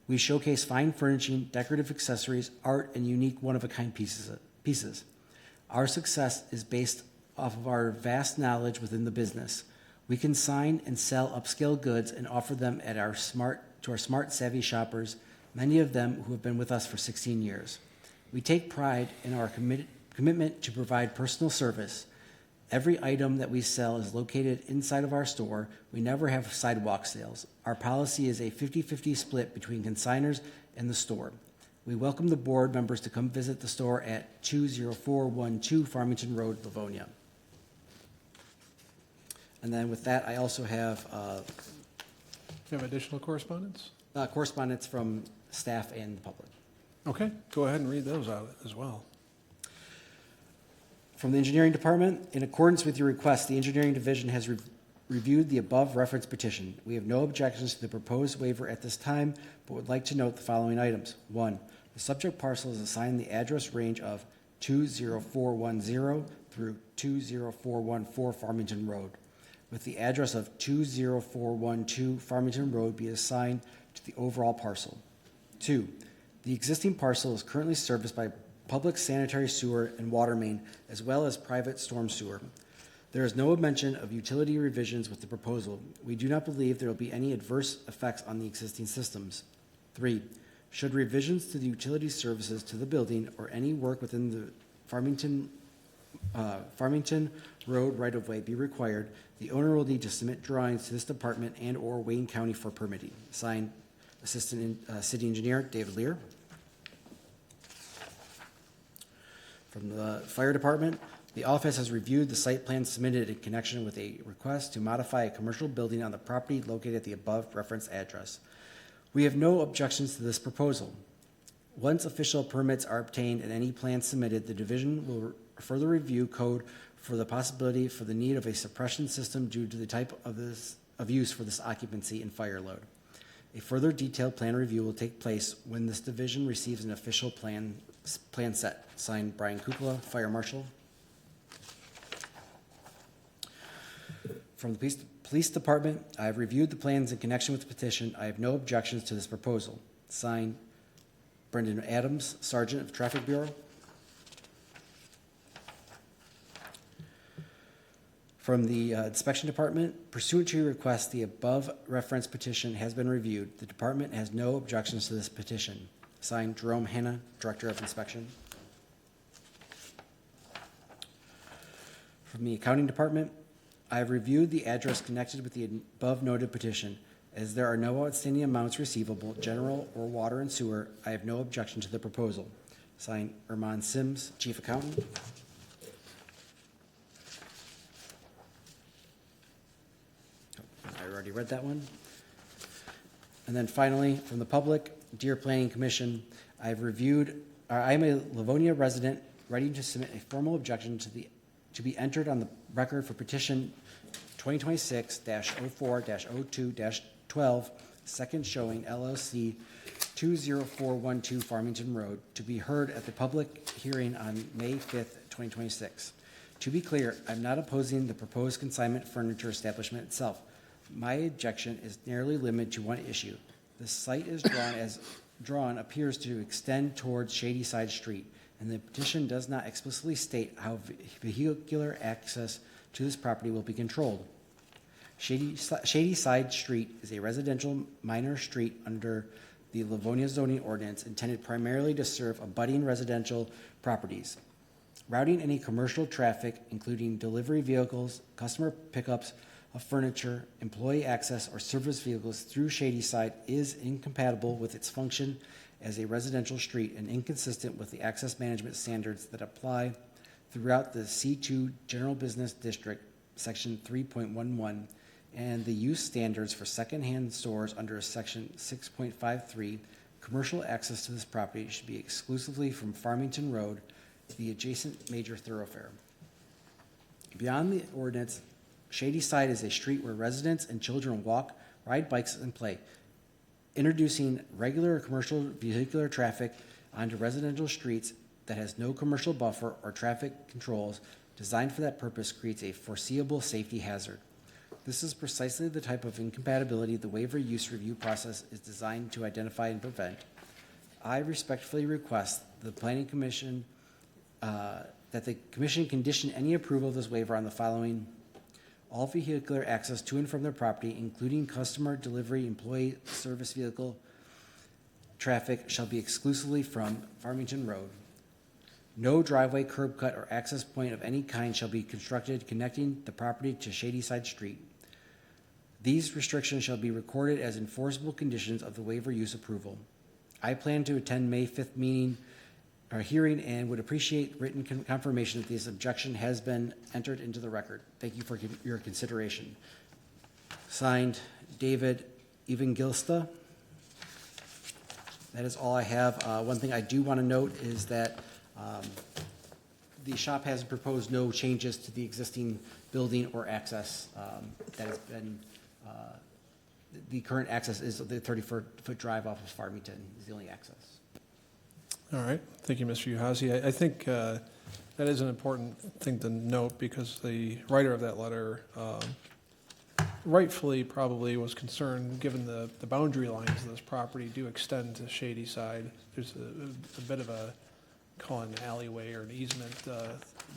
We showcase fine furnishing, decorative accessories, art, and unique one-of-a-kind pieces. Our success is based off of our vast knowledge within the business. We consign and sell upscale goods and offer them to our smart, savvy shoppers, many of them who have been with us for 16 years. We take pride in our commitment to provide personal service. Every item that we sell is located inside of our store. We never have sidewalk sales. Our policy is a 50-50 split between consigners and the store. We welcome the board members to come visit the store at 20412 Farmington Road, Livonia. And then with that, I also have You have additional correspondence? correspondence from staff and the public. Okay, go ahead and read those out as well. From the Engineering Department, in accordance with your request, the Engineering Division has reviewed the above reference petition. We have no objections to the proposed waiver at this time, but would like to note the following items. 1, the subject parcel is assigned the address range of 20410 through 20414 Farmington Road, with the address of 20412 Farmington Road be assigned to the overall parcel. 2, the existing parcel is currently serviced by public sanitary sewer and water main, as well as private storm sewer. There is no mention of utility revisions with the proposal. We do not believe there will be any adverse effects on the existing systems. 3, should revisions to the utility services to the building or any work within the Farmington Road right-of-way be required, the owner will need to submit drawings to this department and/or Wayne County for permitting. Signed, Assistant City Engineer David Lear. From the Fire Department, the office has reviewed the site plan submitted in connection with a request to modify a commercial building on the property located at the above referenced address. We have no objections to this proposal. Once official permits are obtained and any plans submitted, the division will further review code for the possibility for the need of a suppression system due to the type of use for this occupancy and fire load. A further detailed plan review will take place when this division receives an official plan set. Signed, Brian Kukla, Fire Marshal. From the Police Department, I have reviewed the plans in connection with the petition. I have no objections to this proposal. Signed, Brendan Adams, Sergeant of Traffic Bureau. From the Inspection Department, pursuant to your request, the above referenced petition has been reviewed. The department has no objections to this petition. Signed, Jerome Hanna, Director of Inspection. From the Accounting Department, I have reviewed the address connected with the above noted petition. As there are no outstanding amounts receivable, general or water and sewer, I have no objection to the proposal. Signed, Erman Sims, Chief Accountant. I already read that one. And then finally, from the public, Dear Planning Commission, I have reviewed, I am a Livonia resident ready to submit a formal objection to be entered on the record for petition 2026-04-02-12, second showing LLC 20412 Farmington Road, to be heard at the public hearing on May 5th, 2026. To be clear, I'm not opposing the proposed consignment furniture establishment itself. My objection is narrowly limited to one issue. The site is drawn appears to extend towards Shady Side Street, and the petition does not explicitly state how vehicular access to this property will be controlled. Shady Side Street is a residential minor street under the Livonia zoning ordinance intended primarily to serve abutting residential properties. Routing any commercial traffic, including delivery vehicles, customer pickups of furniture, employee access, or service vehicles through Shady Side is incompatible with its function as a residential street and inconsistent with the access management standards that apply throughout the C2 General Business District, Section 3.11, and the use standards for secondhand stores under Section 6.53. Commercial access to this property should be exclusively from Farmington Road, the adjacent major thoroughfare. Beyond the ordinance, Shady Side is a street where residents and children walk, ride bikes, and play. Introducing regular commercial vehicular traffic onto residential streets that has no commercial buffer or traffic controls designed for that purpose creates a foreseeable safety hazard. This is precisely the type of incompatibility the waiver use review process is designed to identify and prevent. I respectfully request the Planning Commission that the Commission condition any approval of this waiver on the following: all vehicular access to and from their property, including customer, delivery, employee, service vehicle traffic, shall be exclusively from Farmington Road. No driveway, curb cut, or access point of any kind shall be constructed connecting the property to Shady Side Street. These restrictions shall be recorded as enforceable conditions of the waiver use approval. I plan to attend May 5th meeting hearing and would appreciate written confirmation that this objection has been entered into the record. Thank you for your consideration. Signed, David Evangilsta. That is all I have. One thing I do want to note is that the shop has proposed no changes to the existing building or access that has been, the current access is the 30-foot drive off of Farmington is the only access. All right, thank you, Mr. Uhazy. I think that is an important thing to note because the writer of that letter rightfully probably was concerned, given the boundary lines of this property do extend to Shady Side. There's a bit of a, call it an alleyway or an easement.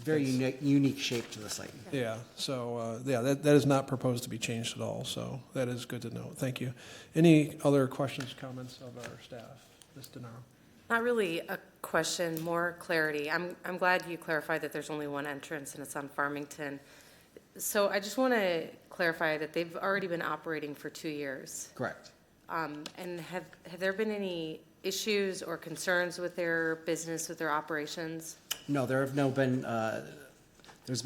Very that's- unique shape to the site. Yeah, so, that is not proposed to be changed at all, so that is good to know. Thank you. Any other questions, comments of our staff? Ms. DeNaro? Not really a question, more clarity. I'm glad you clarified that there's only one entrance and it's on Farmington. So I just want to clarify that they've already been operating for 2 years. Correct. And have there been any issues or concerns with their business, with their operations? No, there's been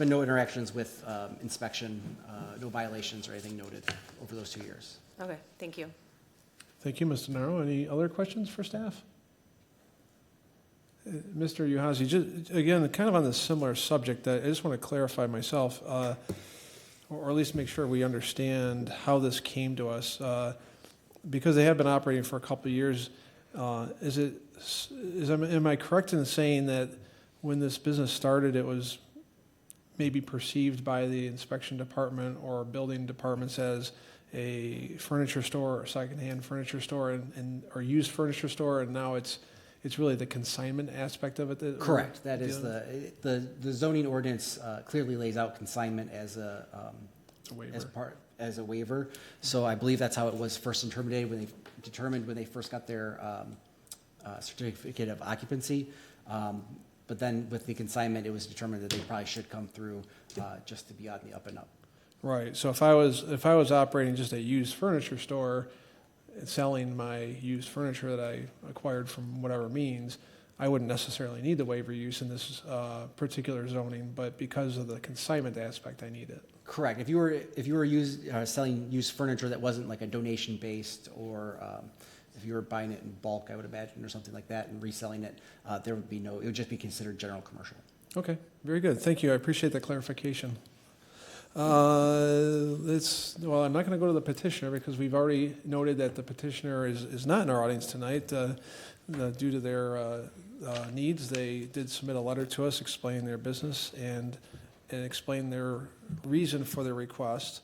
no interactions with inspection, no violations or anything noted over those 2 years. Okay, thank you. Thank you, Ms. DeNaro. Any other questions for staff? Mr. Uhazy, just, again, kind of on this similar subject, I just want to clarify myself, or at least make sure we understand how this came to us. Because they have been operating for a couple of years, am I correct in saying that when this business started, it was maybe perceived by the inspection department or building departments as a furniture store or secondhand furniture store or used furniture store, and now it's really the consignment aspect of it that Correct. That is the zoning ordinance clearly lays out consignment as a waiver. as a waiver. So I believe that's how it was first interpreted when they first got their certificate of occupancy. But then with the consignment, it was determined that they probably should come through just to be on the up and up. Right. So if I was operating just a used furniture store, selling my used furniture that I acquired from whatever means, I wouldn't necessarily need the waiver use in this particular zoning, but because of the consignment aspect, I need it. Correct. If you were selling used furniture that wasn't like a donation based, or if you were buying it in bulk, I would imagine, or something like that, and reselling it, there would be no. It would just be considered general commercial. Okay. Very good. Thank you. I appreciate that clarification. I'm not going to go to the petitioner because we've already noted that the petitioner is not in our audience tonight. Due to their needs, they did submit a letter to us explaining their business and explain their reason for their request.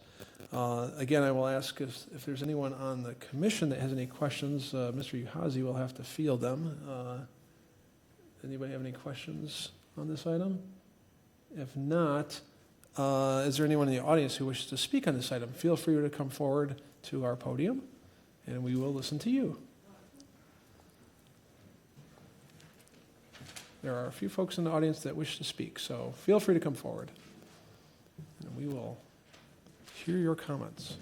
Again, I will ask if there's anyone on the commission that has any questions. Mr. Uhazy will have to field them. Anybody have any questions on this item? If not, is there anyone in the audience who wishes to speak on this item? Feel free to come forward to our podium, and we will listen to you. There are a few folks in the audience that wish to speak, so feel free to come forward, and we will hear your comments.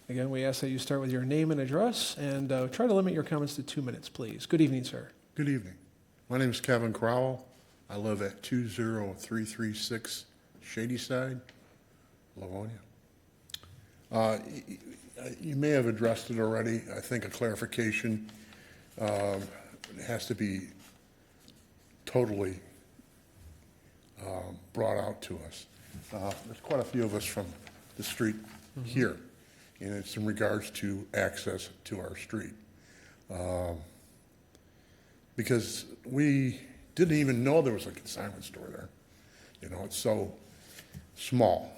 Again, we ask that you start with your name and address, and try to limit your comments to 2 minutes, please. Good evening, sir. Good evening. My name is Kevin Crowell. I live at 20336 Shady Side, Livonia. You may have addressed it already. I think a clarification has to be totally brought out to us. There's quite a few of us from the street here, and it's in regards to access to our street. Because we didn't even know there was a consignment store there. You know, it's so small.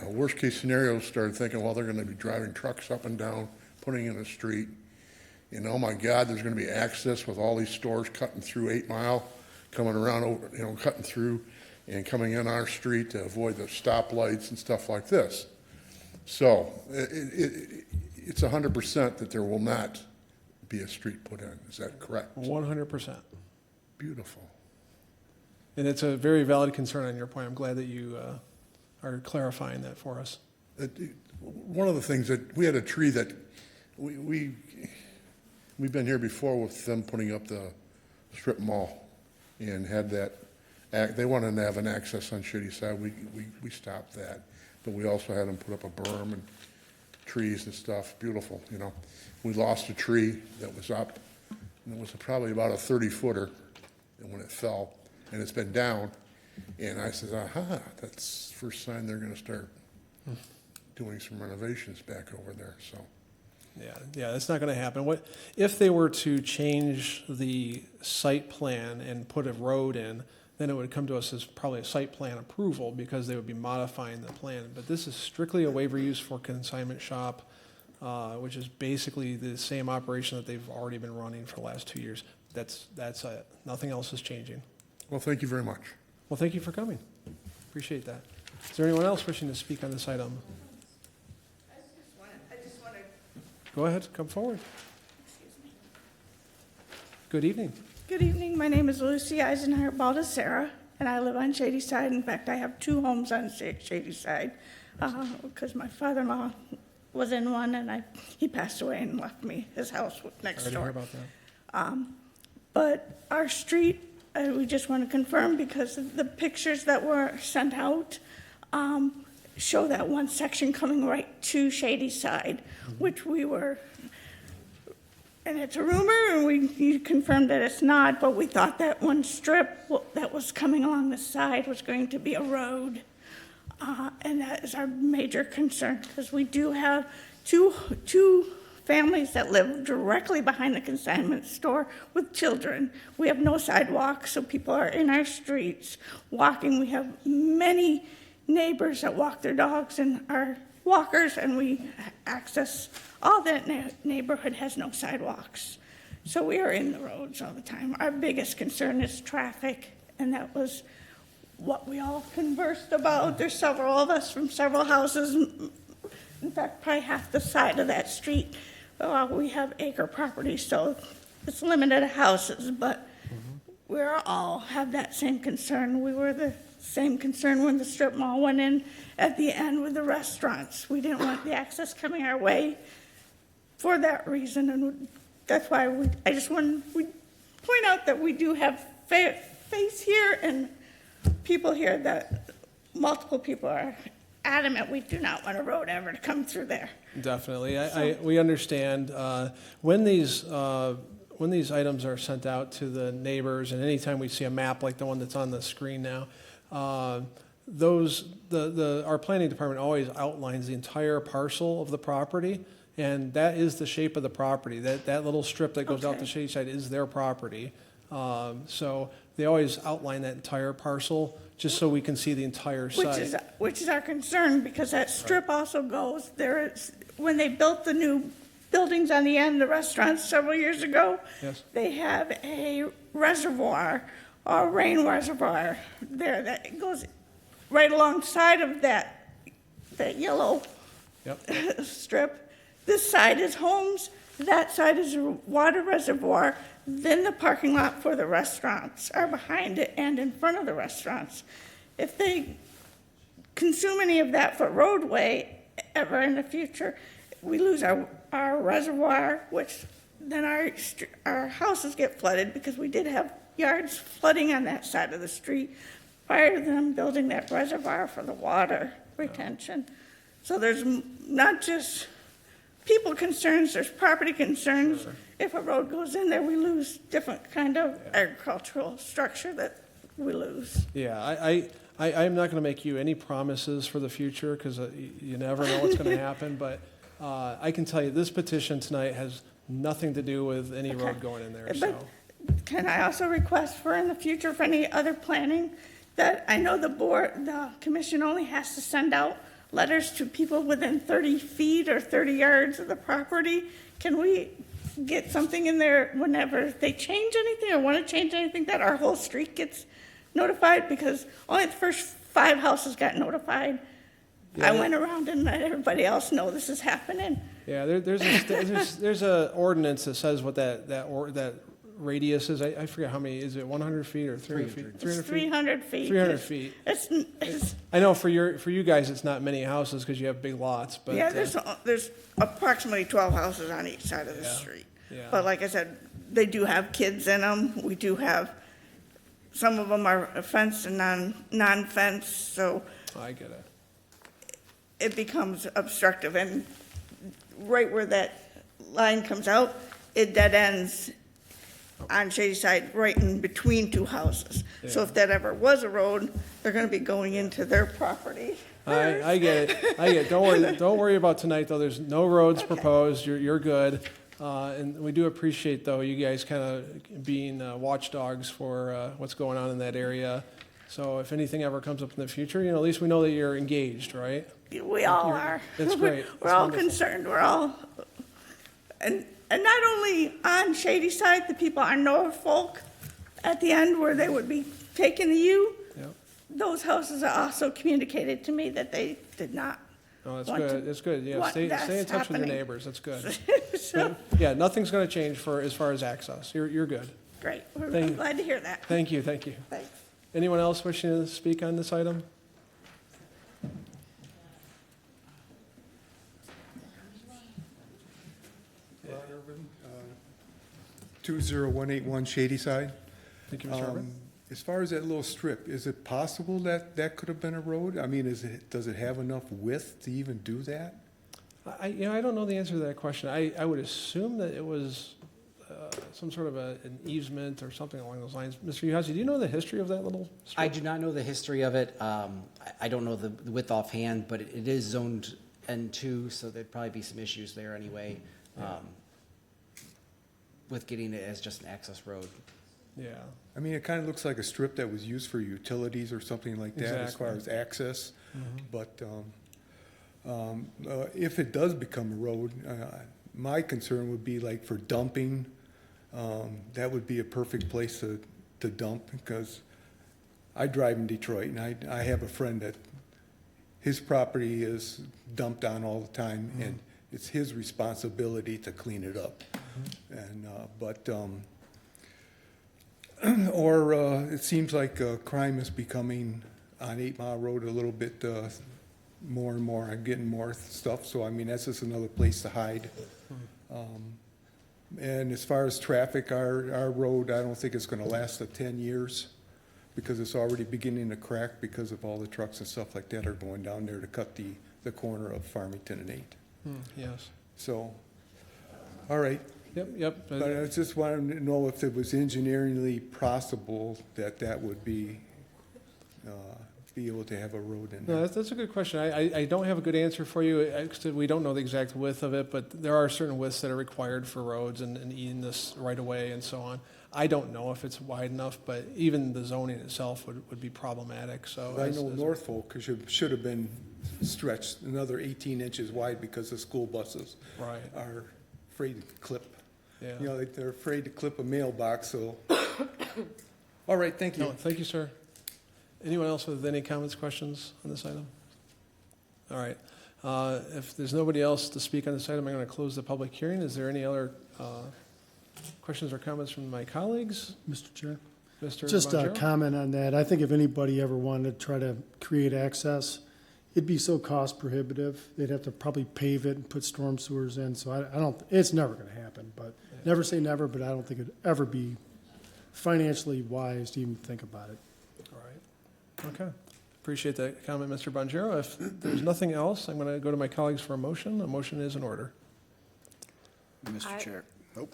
Worst case scenario, started thinking, well, they're going to be driving trucks up and down, putting in the street. And oh my God, there's going to be access with all these stores cutting through 8 Mile, coming around over, cutting through and coming in our street to avoid the stoplights and stuff like this. So it's 100% that there will not be a street put in. Is that correct? 100%. Beautiful. And it's a very valid concern on your point. I'm glad that you are clarifying that for us. One of the things that, we had a tree that, we've been here before with them putting up the strip mall and had that, they wanted to have an access on Shady Side. We stopped that. But we also had them put up a berm and trees and stuff, beautiful, you know. We lost a tree that was up, and it was probably about a 30-footer, and when it fell, and it's been down, and I said, aha, that's the first sign they're gonna start doing some renovations back over there, so. Yeah, that's not going to happen. What if they were to change the site plan and put a road in? Then it would come to us as probably a site plan approval because they would be modifying the plan. But this is strictly a waiver use for consignment shop, which is basically the same operation that they've already been running for the last 2 years. That's it. Nothing else is changing. Well, thank you very much. Well, thank you for coming. Appreciate that. Is there anyone else wishing to speak on this item? I just want to, Go ahead, come forward. Good evening. good evening, my name is Lucy Eisenhart Baldessera, and I live on Shady Side. In fact, I have 2 homes on Shady Side, because my father-in-law was in one, and he passed away and left me his house next Sorry to hear door. about that. But our street, we just want to confirm, because the pictures that were sent out show that one section coming right to Shady Side, which we were, and it's a rumor, and you confirmed that it's not, but we thought that one strip that was coming along the side was going to be a road. And that is our major concern, because we do have two families that live directly behind the consignment store with children. We have no sidewalks, so people are in our streets walking. We have many neighbors that walk their dogs and are walkers, and we access, all that neighborhood has no sidewalks. So we are in the roads all the time. Our biggest concern is traffic, and that was what we all conversed about. There's several of us from several houses, in fact, probably half the side of that street. We have acre property, so it's limited to houses, but we all have that same concern. We were the same concern when the strip mall went in at the end with the restaurants. We didn't want the access coming our way for that reason, and that's why I just want to point out that we do have face here and people here that multiple people are adamant we do not want a road ever to come through there. Definitely. We understand when these items are sent out to the neighbors, and anytime we see a map like the one that's on the screen now, our planning department always outlines the entire parcel of the property, and that is the shape of the property. That little strip that goes out the Shady Side is their property. So they always outline that entire parcel just so we can see the entire site. Which is our concern, because that strip also goes there. When they built the new buildings on the end, the restaurants several years ago, Yes. they have a reservoir, or rain reservoir there that goes right alongside of that yellow Yep. strip. This side is homes, that side is a water reservoir, then the parking lot for the restaurants are behind it and in front of the restaurants. If they consume any of that for roadway ever in the future, we lose our reservoir, which then our houses get flooded, because we did have yards flooding on that side of the street prior to them building that reservoir for the water retention. So there's not just people concerns, there's property concerns. Sure. If a road goes in there, we lose different kind of agricultural structure that we lose. Yeah, I'm not going to make you any promises for the future, because you never know what's going to happen, but I can tell you this petition tonight has nothing to do with any road going in there, so. But can I also request for in the future for any other planning, that I know the commission only has to send out letters to people within 30 feet or 30 yards of the property. Can we get something in there whenever they change anything or want to change anything, that our whole street gets notified? Because only the first 5 houses got notified. I went around and let everybody else know this is happening. Yeah, there's a ordinance that says what that radius is? I forget how many, is it 100 feet or 300 feet? 300 feet. 300 feet. It's, I know for you guys, it's not many houses because you have big lots, but. yeah, there's approximately 12 houses on each side of the Yeah, street. yeah. But like I said, they do have kids in them. We do have, some of them are fenced and non-fenced, so I get it. it becomes obstructive. And right where that line comes out, it dead ends on Shady Side, right in between two houses. So if that ever was a road, they're gonna be going into their property. I get it. Don't worry about tonight, though. There's no roads proposed. You're good. And we do appreciate, though, you guys kind of being watchdogs for what's going on in that area. So if anything ever comes up in the future, at least we know that you're engaged, right? We all are. That's great. We're That's all wonderful. concerned, we're all, and not only on Shady Side, the people on Norfolk, at the end where they would be taking the U, Yep. those houses are also communicated to me that they did not. No, that's want to- good. That's good. Yeah, want stay in that's touch with your happening. neighbors. That's good. So, Yeah, nothing's going to change as far as access. You're good. great, I'm Thank- glad to hear that. Thank you. Thanks. Anyone else wishing to speak on this item? Ron Irvin, 20181 Shady Side. Thank you, Mr. Urban. As far as that little strip, is it possible that that could have been a road? I mean, does it have enough width to even do that? I don't know the answer to that question. I would assume that it was some sort of an easement or something along those lines. Mr. Uhazi, do you know the history of that little strip? I do not know the history of it. I don't know the width offhand, but it is zoned N2, so there'd probably be some issues there anyway with getting it as just an access road. Yeah. I mean, it kind of looks like a strip that was used for utilities or something like that as far Exactly. as access. But if it does become a road, my concern would be like for dumping. That would be a perfect place to dump because I drive in Detroit and I have a friend that his property is dumped on all the time and it's his responsibility to clean it up. And, or it seems like crime is becoming on 8 Mile Road a little bit more and more. I'm getting more stuff, so I mean, that's just another place to hide. And as far as traffic, our road, I don't think it's gonna last 10 years because it's already beginning to crack because of all the trucks and stuff like that are going down there to cut the corner of Farmington and 8. Yes. So, all right. Yep. But I just wanted to know if it was engineeringly possible that would be able to have a road in No, there. that's a good question. I don't have a good answer for you. We don't know the exact width of it, but there are certain widths that are required for roads and in this right of way and so on. I don't know if it's wide enough, but even the zoning itself would be problematic, so. I know Norfolk should have been stretched another 18 inches wide because the school buses Right. are afraid to clip. Yeah. You know, they're afraid to clip a mailbox, so. All right, thank No, you. thank you, sir. Anyone else with any comments, questions on this item? All right. If there's nobody else to speak on this item, I'm going to close the public hearing. Is there any other questions or comments from my colleagues? Mr. Chair, Mr. just a Bonjero? comment on that. I think if anybody ever wanted to try to create access, it'd be so cost prohibitive. They'd have to probably pave it and put storm sewers in. So I don't, it's never going to happen, but never say never, but I don't think it'd ever be financially wise to even think about it. All right. Okay. Appreciate that comment, Mr. Bonjero. If there's nothing else, I'm going to go to my colleagues for a motion. A motion is in order. Mr. Chair. Nope.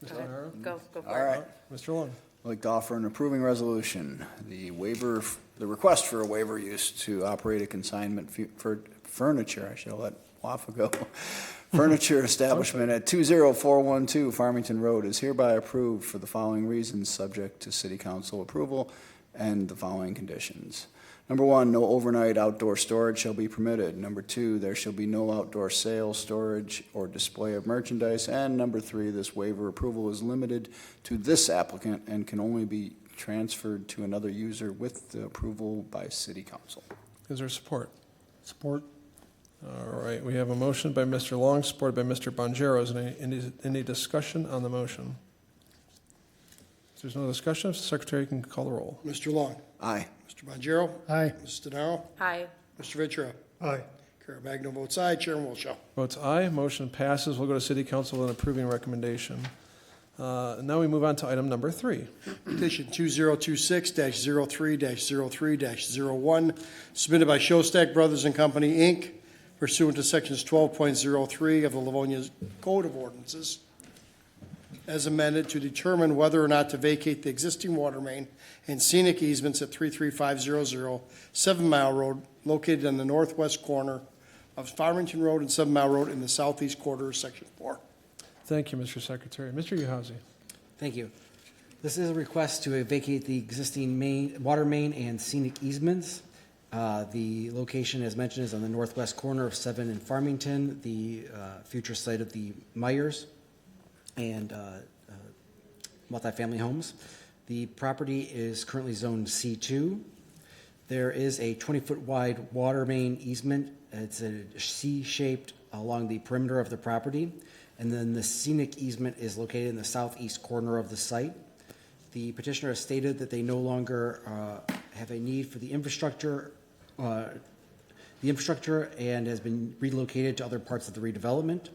Mr. Okay. O'Hara? Go for it. All right. Mr. Long? I'd like to offer an approving resolution. The request for a waiver use to operate a consignment for furniture, I should have let Wafa go, furniture establishment at 20412 Farmington Road is hereby approved for the following reasons, subject to city council approval and the following conditions. Number 1, no overnight outdoor storage shall be permitted. Number 2, there shall be no outdoor sale, storage, or display of merchandise. And number 3, this waiver approval is limited to this applicant and can only be transferred to another user with the approval by city council. Is there support? Support? All right. We have a motion by Mr. Long, supported by Mr. Bonjero. Is there any discussion on the motion? there's no discussion, if the secretary can call the roll. Mr. Long. Aye. Mr. Bonjero. Aye. Mrs. DeNaro. Aye. Mr. Ventura. Aye. Caremagna votes aye. Chairman Wilshaw. Votes aye, motion passes. We'll go to city council with an approving recommendation. Now we move on to item number 3. Petition 2026-03-03-01, submitted by Showstack Brothers and Company, Inc., pursuant to sections 12.03 of the Livonia Code of Ordinances, as amended, to determine whether or not to vacate the existing water main and scenic easements at 33500 7 Mile Road, located on the northwest corner of Farmington Road and 7 Mile Road in the southeast quarter of Section 4. Thank you, Mr. Secretary. Mr. Uhazy. Thank you. This is a request to vacate the existing water main and scenic easements. The location, as mentioned, is on the northwest corner of 7 and Farmington, the future site of the Myers and multifamily homes. The property is currently zoned C2. There is a 20-foot wide water main easement. It's a C-shaped along the perimeter of the property. And then the scenic easement is located in the southeast corner of the site. The petitioner has stated that they no longer have a need for the infrastructure and has been relocated to other parts of the redevelopment.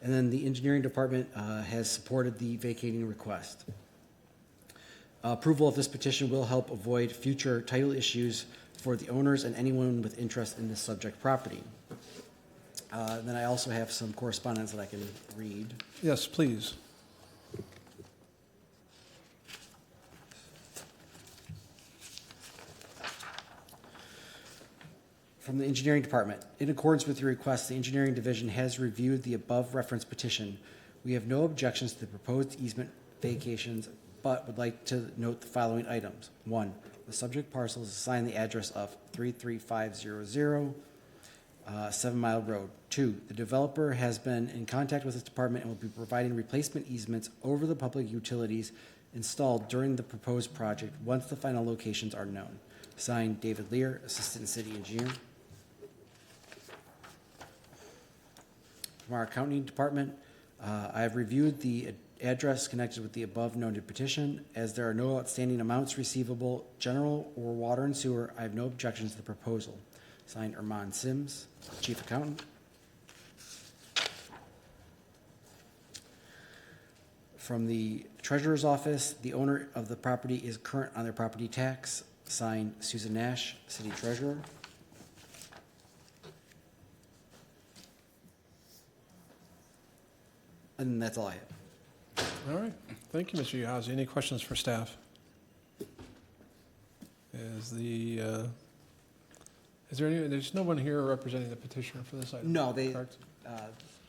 And then the engineering department has supported the vacating request. Approval of this petition will help avoid future title issues for the owners and anyone with interest in this subject property. Then I also have some correspondence that I can read. Yes, please. From the engineering department. In accordance with your request, the engineering division has reviewed the above referenced petition. We have no objections to the proposed easement vacations, but would like to note the following items. 1, the subject parcel is assigned the address of 33500 7 Mile Road. 2, the developer has been in contact with this department and will be providing replacement easements over the public utilities installed during the proposed project once the final locations are known. Signed, David Lear, Assistant City Engineer. From our accounting department, I have reviewed the address connected with the above noted petition. As there are no outstanding amounts receivable, general or water and sewer, I have no objections to the proposal. Signed, Erman Sims, Chief Accountant. From the Treasurer's Office, the owner of the property is current on their property tax. Signed, Susan Nash, City Treasurer. And that's all I have. All right. Thank you, Mr. Uhazy. Any questions for staff? Is there any, there's no one here representing the petitioner for this item? No, they, correct?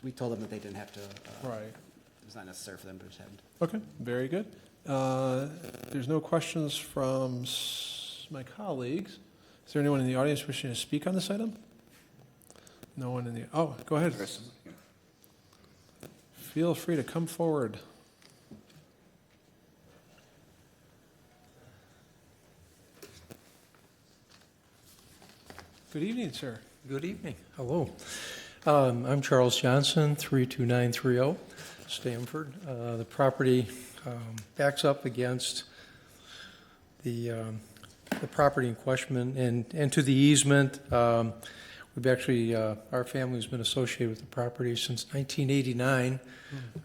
we told them that they didn't have to, Right. it was not necessary for them to attend. Okay, very good. There's no questions from my colleagues. Is there anyone in the audience wishing to speak on this item? No one in the, oh, go ahead. Feel free to come forward. Good evening, sir. Good evening. Hello. I'm Charles Johnson, 32930 Stamford. The property backs up against the property in question and to the easement. We've actually, our family's been associated with the property since 1989,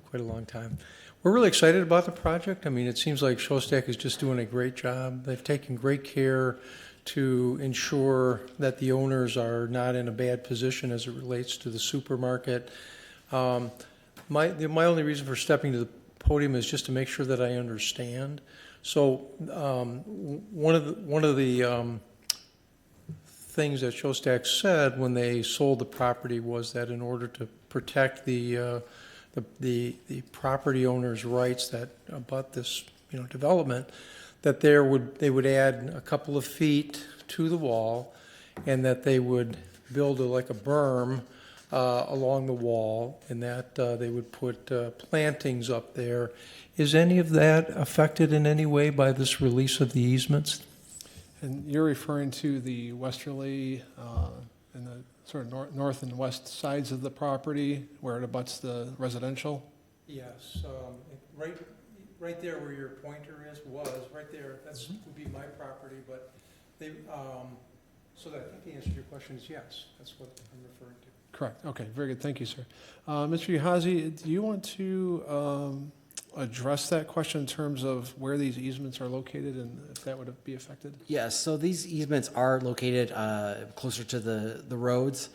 quite a long time. We're really excited about the project. I mean, it seems like Showstack is just doing a great job. They've taken great care to ensure that the owners are not in a bad position as it relates to the supermarket. My only reason for stepping to the podium is just to make sure that I understand. So one of the things that Showstack said when they sold the property was that in order to protect the property owner's rights that abut this development, that they would add a couple of feet to the wall, and that they would build like a berm along the wall, and that they would put plantings up there. Is any of that affected in any way by this release of the easements? And you're referring to the westerly and the sort of north and west sides of the property where it abuts the residential? Yes, right. right there where your pointer was, right there, that's, would be my property, but they, so that, I think the answer to your question is yes, that's what I'm referring to. Correct. Okay, very good. Thank you, sir. Mr. Uhazy, do you want to address that question in terms of where these easements are located and if that would be affected? Yes, so these easements are located closer to the roads.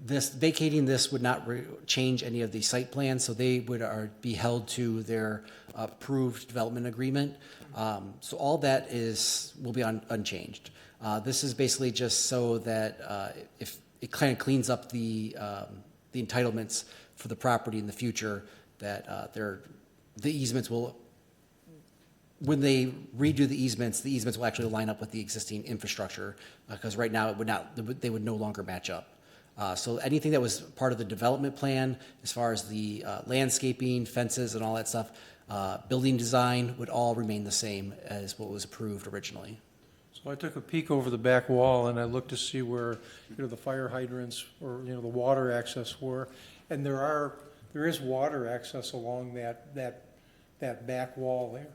Vacating this would not change any of the site plans, so they would be held to their approved development agreement. So all that will be unchanged. This is basically just so that if it kind of cleans up the entitlements for the property in the future, that the easements will, when they redo the easements will actually line up with the existing infrastructure, because right now they would no longer match up. So anything that was part of the development plan, as far as the landscaping, fences, and all that stuff, building design would all remain the same as what was approved originally. So I took a peek over the back wall and I looked to see where, the fire hydrants or, the water access were. And there is water access along that back wall there.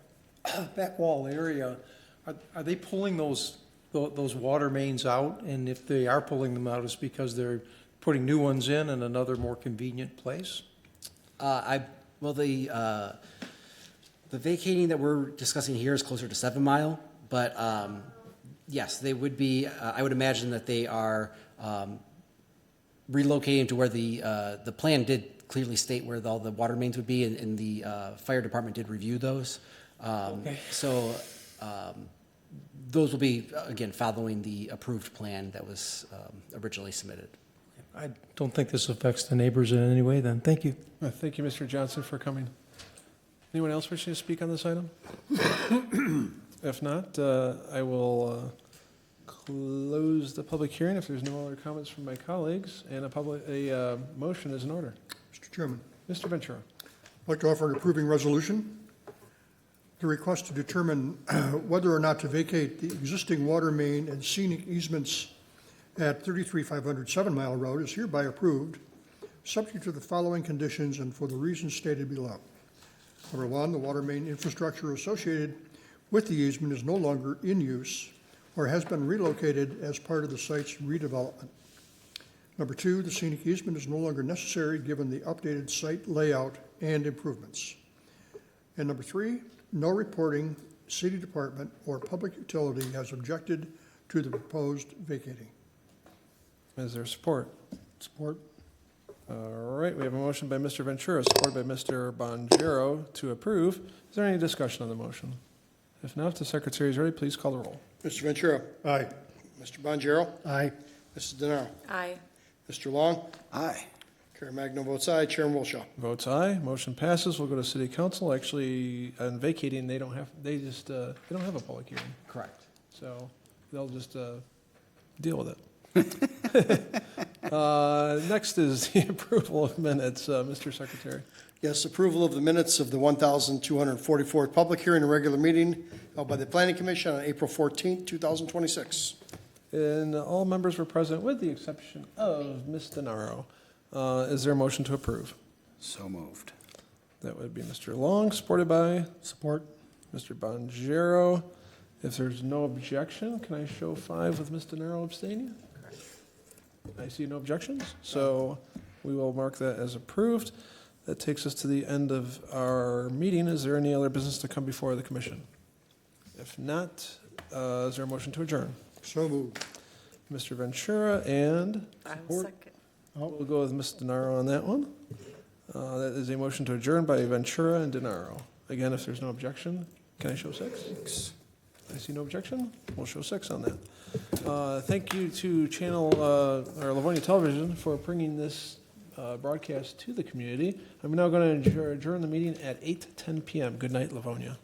Back wall area. Are they pulling those water mains out? And if they are pulling them out, it's because they're putting new ones in another more convenient place? The vacating that we're discussing here is closer to 7 Mile, but yes, they would be. I would imagine that they are relocating to where the plan did clearly state where all the water mains would be, and the fire department did review those. Okay. So those will be, again, following the approved plan that was originally submitted. I don't think this affects the neighbors in any way then. Thank you. Thank you, Mr. Johnson, for coming. Anyone else wishing to speak on this item? If not, I will close the public hearing if there's no other comments from my colleagues, and a motion is in order. Mr. Chairman, Mr. Ventura. I'd like to offer an approving resolution. The request to determine whether or not to vacate the existing water main and scenic easements at 33500 7 Mile Road is hereby approved, subject to the following conditions and for the reasons stated below. Number one, the water main infrastructure associated with the easement is no longer in use or has been relocated as part of the site's redevelopment. Number two, the scenic easement is no longer necessary given the updated site layout and improvements. And number three, no reporting city department or public utility has objected to the proposed vacating. Is there support? Support. All right, we have a motion by Mr. Ventura, supported by Mr. Bonjero to approve. Is there any discussion on the motion? If not, if the secretary is ready, please call the roll. Mr. Ventura. Aye. Mr. Bonjero. Aye. Mrs. DeNaro. Aye. Mr. Long. Aye. Carrie Magno votes aye. Chairman Wilshaw. Votes aye, motion passes. We'll go to city council. Actually, on vacating, they don't have a public hearing, Correct. so they'll just deal with it. Next is the approval of minutes, Mr. Secretary. Yes, approval of the minutes of the 1,244th public hearing and regular meeting held by the Planning Commission on April 14th, 2026. And all members were present with the exception of Ms. DeNaro. Is there a motion to approve? So moved. That would be Mr. Long, supported by Support. Mr. Bonjero. If there's no objection, can I show 5 with Ms. DeNaro abstaining? I see no objections, so we will mark that as approved. That takes us to the end of our meeting. Is there any other business to come before the commission? If not, is there a motion to adjourn? So moved. Mr. Ventura and I'll support. second. We'll go with Ms. DeNaro on that one. That is a motion to adjourn by Ventura and DeNaro. Again, if there's no objection, can I show 6? I see no objection. We'll show 6 on that. Thank you to Livonia Television for bringing this broadcast to the community. I'm now going to adjourn the meeting at 8:10 p.m. Good night, Livonia.